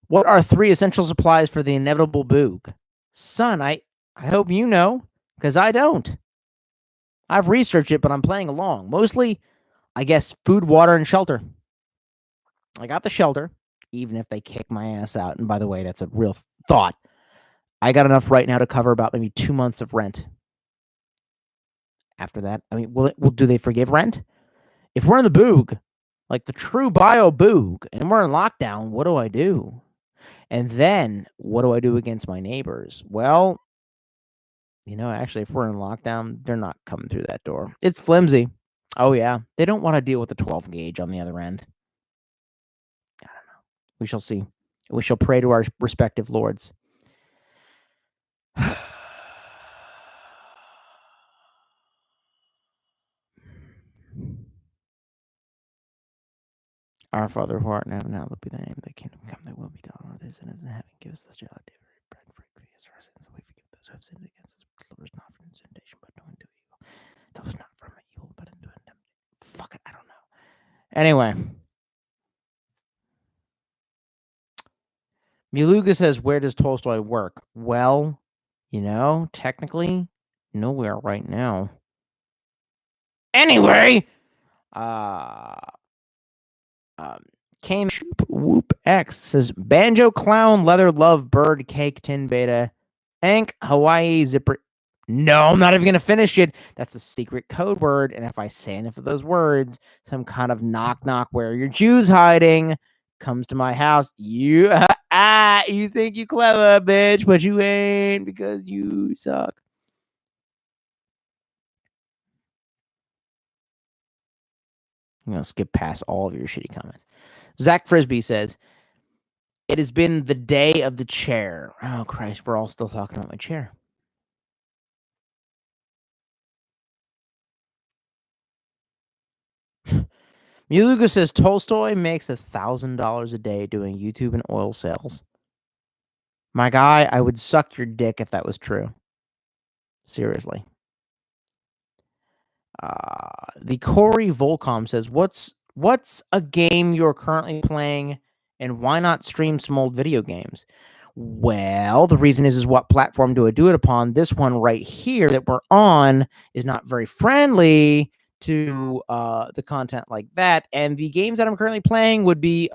what are 3 essential supplies for the inevitable boog? Son, I hope you know, because I don't. I've researched it, but I'm playing along. Mostly, I guess, food, water, and shelter. I got the shelter, even if they kick my ass out. And by the way, that's a real thought. I got enough right now to cover about maybe 2 months of rent. After that, I mean, do they forgive rent? If we're in the boog, like the true Bio-Boog, and we're in lockdown, what do I do? And then what do I do against my neighbors? Well, actually, if we're in lockdown, they're not coming through that door. It's flimsy. Oh, yeah. They don't want to deal with the 12 gauge on the other end. I don't know. We shall see. We shall pray to our respective lords. Our Father who art in heaven, hallowed be thy name. Thy kingdom come, thy will be done on earth as it is in heaven. Give us this day our daily bread, and forgive us our sins, and we forgive those who have sinned against us. Deliver us not from temptation, but no into evil. Deliver us not from evil, but into temptation. Fuck it, I don't know. Anyway. Miluga says, where does Tolstoy work? Well, technically, nowhere right now. Anyway, Came Shoop Whoop X says, Banjo Clown Leather Love Bird Cake Tin Beta Ank Hawaii Zipper. No, I'm not even going to finish it. That's a secret code word. And if I say enough of those words, some kind of knock knock where are your Jews hiding comes to my house. You think you clever, bitch, but you ain't because you suck. I'm going to skip past all of your shitty comments. Zach Frisbee says, it has been the day of the chair. Oh, Christ, we're all still talking about my chair. Muluga says Tolstoy makes $1,000 a day doing YouTube and oil sales. My guy, I would suck your dick if that was true. Seriously. The Corey Volcom says, what's a game you're currently playing, and why not stream some old video games? Well, the reason is what platform do I do it upon? This one right here that we're on is not very friendly to the content like that. And the games that I'm currently playing would be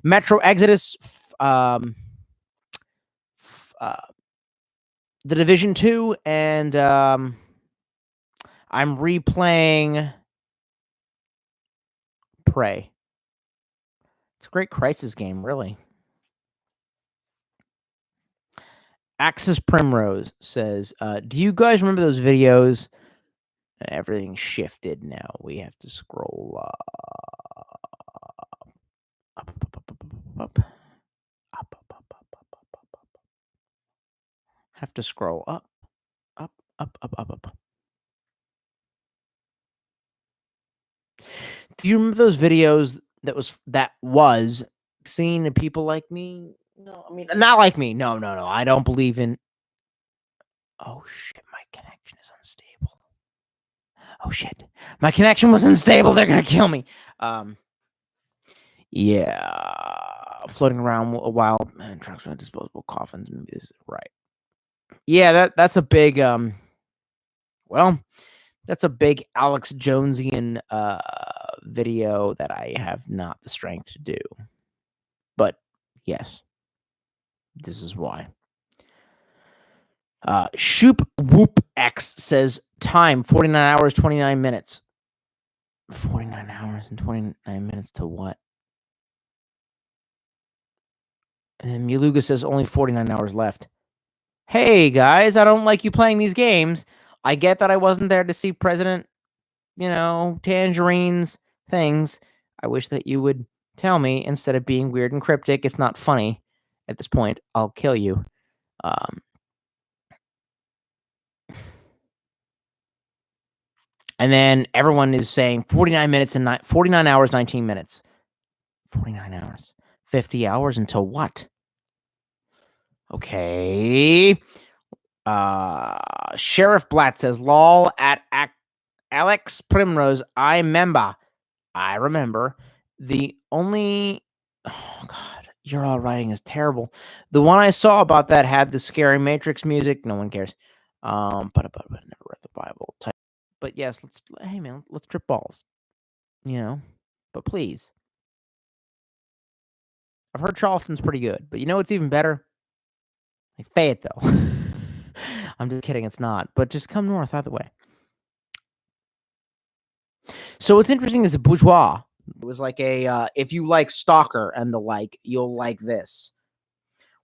Metro Exodus, The Division 2, and I'm replaying Prey. It's a great Crisis game, really. Axis Primrose says, do you guys remember those videos? Everything shifted now. We have to scroll up. Have to scroll up. Do you remember those videos that was seeing people like me? No, I mean, not like me. No. I don't believe in. Oh shit, my connection is unstable. Oh shit, my connection was unstable. They're gonna kill me. Yeah, floating around a while. Man, trucks with disposable coffins. Maybe this is right. Yeah, that's a big well, that's a big Alex Jonesian video that I have not the strength to do. But yes, this is why. Shoop Whoop X says time 49 hours 29 minutes. 49 hours and 29 minutes to what? And Muluga says only 49 hours left. Hey, guys, I don't like you playing these games. I get that I wasn't there to see President, Tangerine's things. I wish that you would tell me instead of being weird and cryptic. It's not funny at this point. I'll kill you. And then everyone is saying 49 hours, 19 minutes. 49 hours. 50 hours until what? Okay. Sheriff Blatt says, lol at Alex Primrose. I remember. The only... Oh, God. Your all writing is terrible. The one I saw about that had the scary Matrix music. No one cares. But I never read the Bible. But yes, hey man, let's trip balls. But please. I've heard Charleston's pretty good, but it's even better? Like Fayetteville. I'm just kidding, it's not. But just come north either way. So what's interesting is the Bourgeois. It was like if you like Stalker and the like, you'll like this.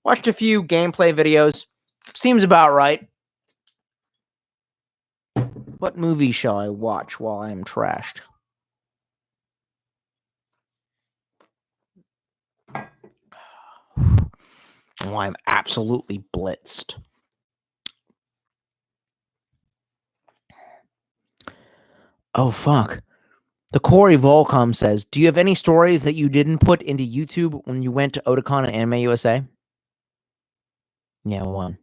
Watched a few gameplay videos. Seems about right. What movie shall I watch while I am trashed? Oh, I'm absolutely blitzed. Oh, fuck. The Corey Volcom says, do you have any stories that you didn't put into YouTube when you went to Otakon and Anime USA? Yeah, one.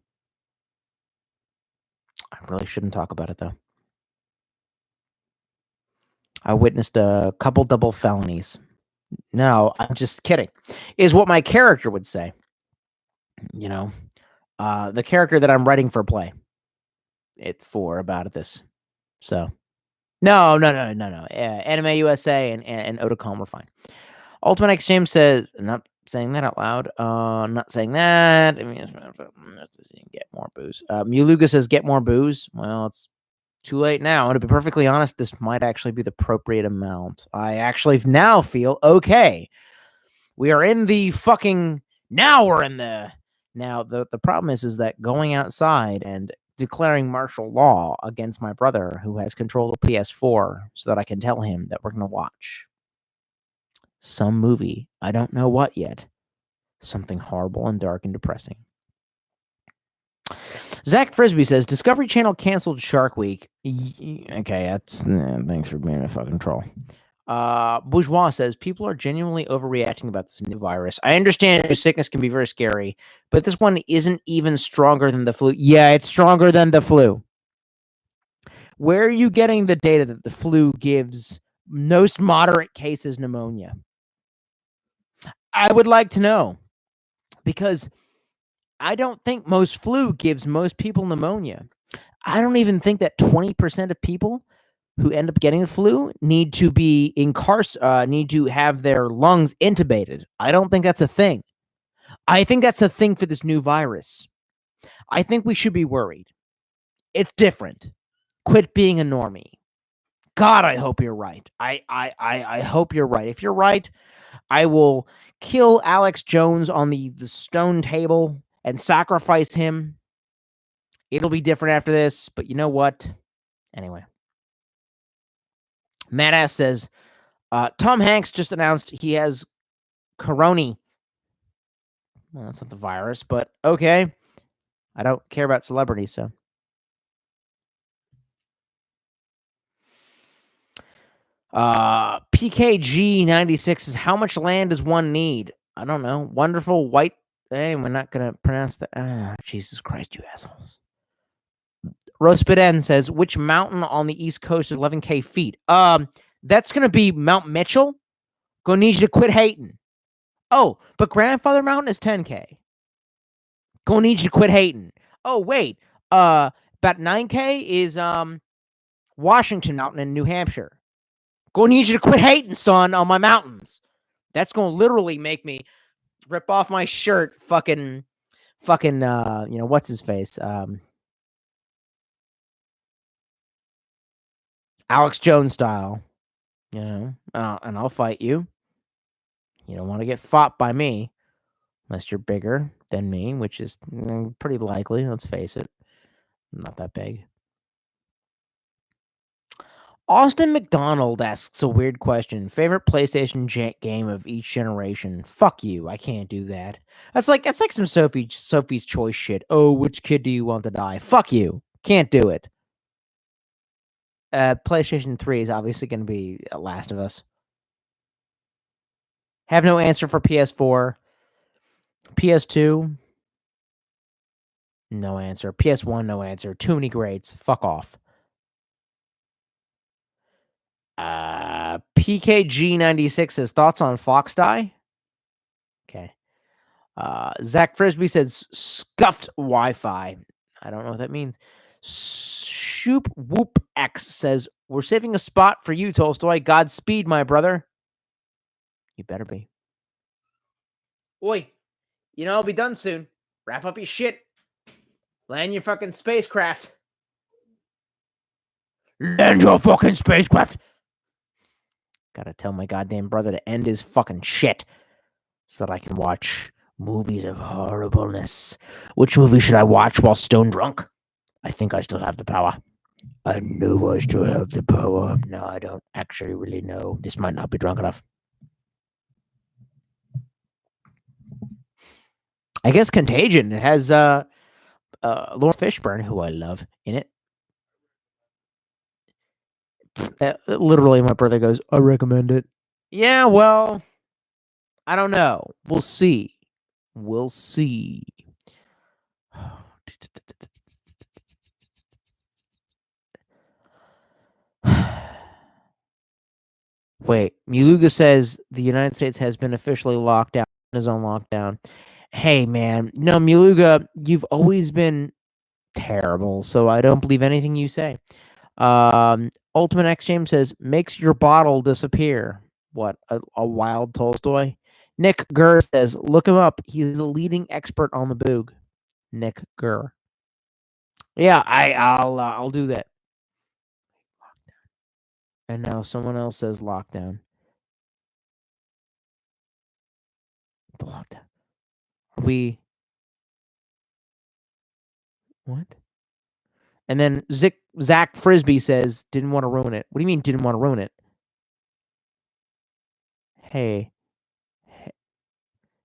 I really shouldn't talk about it, though. I witnessed a couple double felonies. No, I'm just kidding. Is what my character would say. The character that I'm writing for play. About this. So, no. Anime USA and Otakon were fine. Ultimate Exchange says, not saying that out loud. Not saying that. I mean, get more booze. Muluga says, get more booze. Well, it's too late now. And to be perfectly honest, this might actually be the appropriate amount. I actually now feel okay. We are in the fucking... Now we're in the... Now, the problem is that going outside and declaring martial law against my brother who has control of the PS4 so that I can tell him that we're going to watch some movie. I don't know what yet. Something horrible and dark and depressing. Zach Frisbee says, Discovery Channel canceled Shark Week. Okay, thanks for being a fucking troll. Bourgeois says, people are genuinely overreacting about this new virus. I understand sickness can be very scary, but this one isn't even stronger than the flu. Yeah, it's stronger than the flu. Where are you getting the data that the flu gives most moderate cases pneumonia? I would like to know, because I don't think most flu gives most people pneumonia. I don't even think that 20% of people who end up getting the flu need to be need to have their lungs intubated. I don't think that's a thing. I think that's a thing for this new virus. I think we should be worried. It's different. Quit being a normie. God, I hope you're right. I hope you're right. If you're right, I will kill Alex Jones on the stone table and sacrifice him. It'll be different after this, but you know what? Anyway. Madass says, Tom Hanks just announced he has corona. Well, that's not the virus, but okay. I don't care about celebrities, so. PKG96 is, how much land does one need? I don't know. Wonderful white. Hey, we're not going to pronounce that. Jesus Christ, you assholes. Rospiden says, which mountain on the East Coast is 11K feet? That's going to be Mount Mitchell. Gonna need you to quit hating. Oh, but Grandfather Mountain is 10K. Gonna need you to quit hating. Oh, wait. About 9K is Washington Mountain in New Hampshire. Gonna need you to quit hating, son, on my mountains. That's gonna literally make me rip off my shirt, fucking, what's his face? Alex Jones style. You know, and I'll fight you. You don't want to get fought by me unless you're bigger than me, which is pretty likely. Let's face it, I'm not that big. Austin McDonald asks a weird question. Favorite PlayStation game of each generation? Fuck you. I can't do that. That's like some Sophie's Choice shit. Oh, which kid do you want to die? Fuck you. Can't do it. PlayStation 3 is obviously going to be Last of Us. Have no answer for PS4. PS2, no answer. PS1, no answer. Too many grades. Fuck off. PKG96 says thoughts on Fox Die. Okay. Zach Frisbee says scuffed Wi-Fi. I don't know what that means. Shoop Whoop X says we're saving a spot for you, Tolstoy. Godspeed, my brother. You better be. Oi, you know I'll be done soon. Wrap up your shit. Land your fucking spacecraft. Land your fucking spacecraft. Gotta tell my goddamn brother to end his fucking shit so that I can watch movies of horribleness. Which movie should I watch while stone drunk? I think I still have the power. I know I still have the power. No, I don't actually really know. This might not be drunk enough. I guess Contagion. It has Lawrence Fishburne, who I love, in it. Literally, my brother goes, I recommend it. Yeah, well, I don't know. We'll see. We'll see. Wait, Muluga says the United States has been officially locked down, is on lockdown. Hey, man. No, Muluga, you've always been terrible, so I don't believe anything you say. Ultimate X James says, makes your bottle disappear. What, a wild Tolstoy? Nick Gurr says, look him up. He's the leading expert on the Boog. Nick Gurr. Yeah, I'll do that. And now someone else says lockdown. The lockdown. Are we? What? And then Zach Frisbee says, didn't want to ruin it. What do you mean didn't want to ruin it? Hey.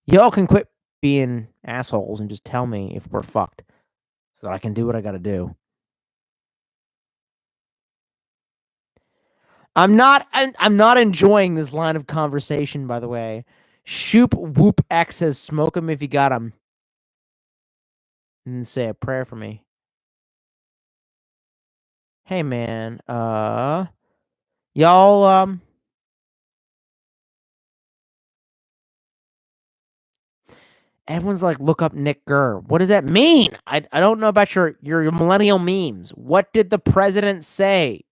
Y'all can quit being assholes and just tell me if we're fucked so that I can do what I gotta do. I'm not enjoying this line of conversation, by the way. Shoop Whoop X says, smoke him if you got him. And say a prayer for me. Hey man, y'all everyone's like, look up Nick Gurr. What does that mean? I don't know about your millennial memes. What did the president say?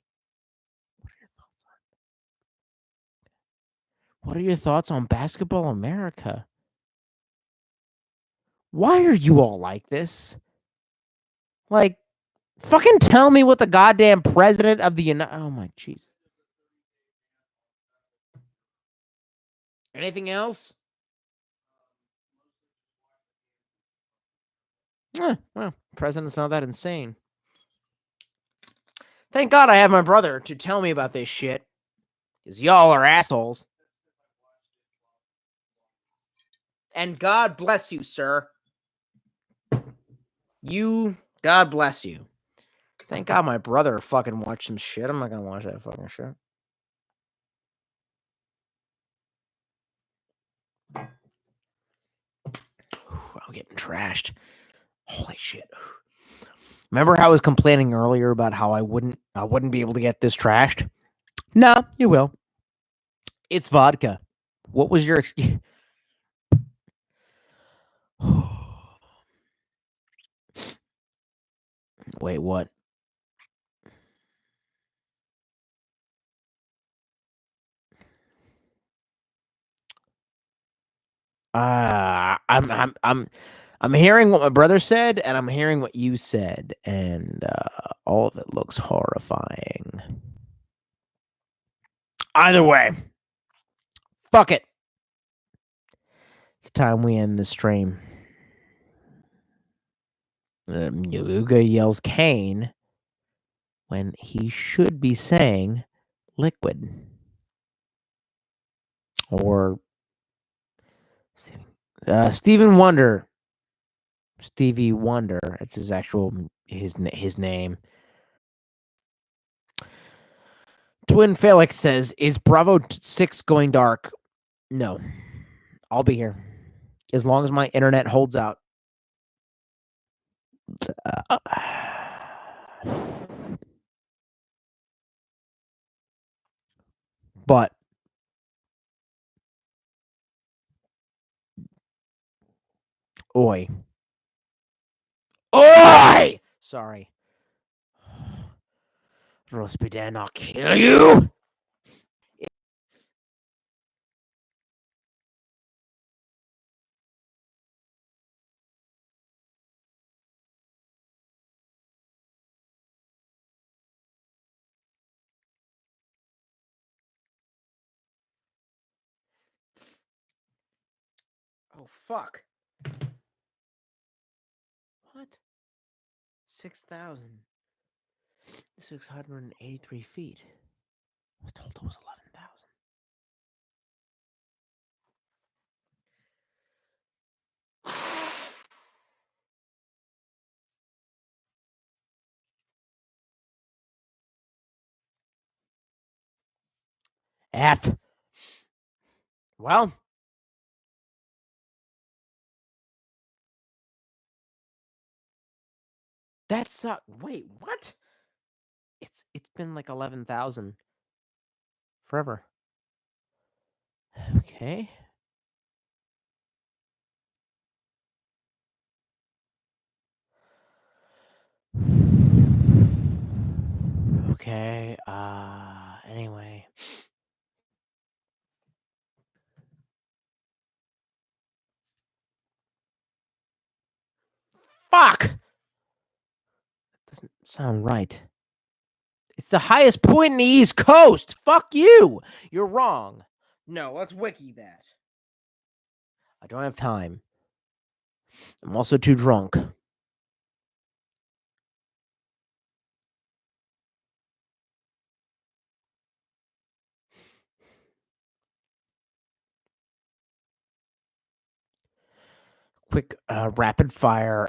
What are your thoughts on Basketball America? Why are you all like this? Like, fucking tell me what the goddamn president of the United... Oh my Jesus. Anything else? Well, president's not that insane. Thank God I have my brother to tell me about this shit. Because y'all are assholes. And God bless you, sir. God bless you. Thank God my brother fucking watched some shit. I'm not gonna watch that fucking shit. I'm getting trashed. Holy shit. Remember how I was complaining earlier about how I wouldn't be able to get this trashed? No, you will. It's vodka. What was your excuse? Wait, what? I'm hearing what my brother said, and I'm hearing what you said, and all of it looks horrifying. Either way, fuck it. It's time we end the stream. Yaluga yells Kane when he should be saying liquid. Or Stephen Wonder. Stevie Wonder. It's his actual his name. Twin Felix says, "Is Bravo 6 going dark?" No. I'll be here as long as my internet holds out. But oi. Oi! Sorry. Rospidan, I'll kill you. Oh, fuck. What? 6,683 feet. I was told it was 11,000. F. Well. That sucked. Wait, what? It's been like 11,000 forever. Okay. Okay. Anyway. Fuck. That doesn't sound right. It's the highest point in the East Coast. Fuck you. You're wrong. No, let's wiki that. I don't have time. I'm also too drunk. Quick rapid fire.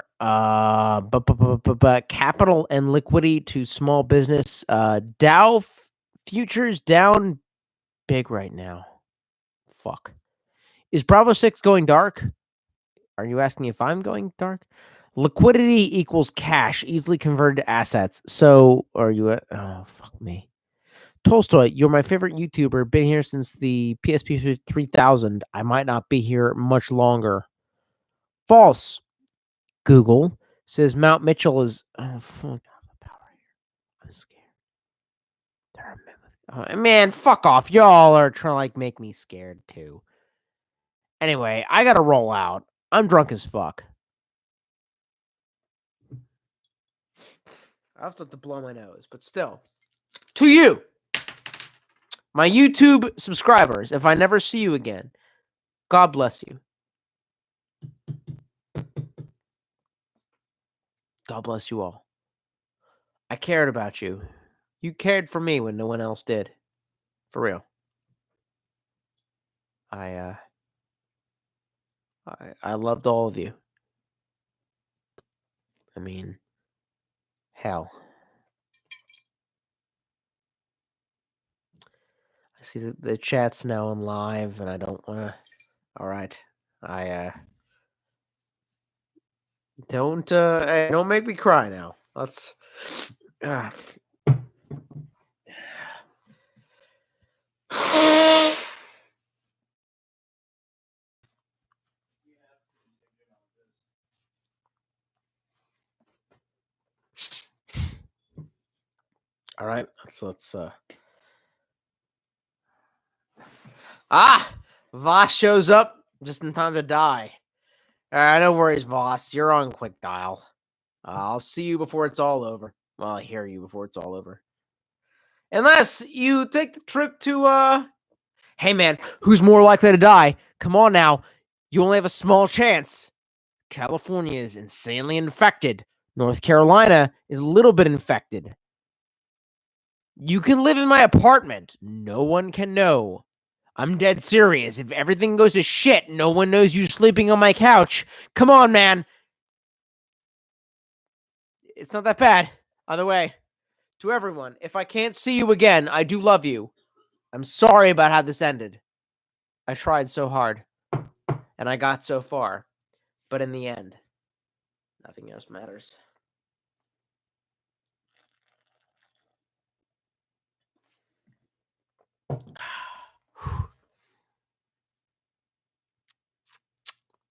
Capital and liquidity to small business. Dow futures down big right now. Fuck. Is Bravo 6 going dark? Are you asking if I'm going dark? Liquidity equals cash, easily converted to assets. So, are you oh, fuck me. Tolstoy, you're my favorite YouTuber. Been here since the PSP 3000. I might not be here much longer. False. Google says Mount Mitchell is. Oh, fuck. I'm scared. Man, fuck off. Y'all are trying to like make me scared too. Anyway, I gotta roll out. I'm drunk as fuck. I have to blow my nose, but still. To you, my YouTube subscribers, if I never see you again, God bless you. God bless you all. I cared about you. You cared for me when no one else did. For real. I loved all of you. I mean, hell. I see the chat's now on live, and I don't want to. All right, don't make me cry now. Let's. All right, let's. Voss shows up just in time to die. All right, no worries, Voss. You're on quick dial. I'll see you before it's all over. Well, I hear you before it's all over. Unless you take the trip to, Hey, man, who's more likely to die? Come on now. You only have a small chance. California is insanely infected. North Carolina is a little bit infected. You can live in my apartment. No one can know. I'm dead serious. If everything goes to shit, no one knows you sleeping on my couch. Come on, man. It's not that bad. Either way, to everyone, if I can't see you again, I do love you. I'm sorry about how this ended. I tried so hard, and I got so far. But in the end, nothing else matters.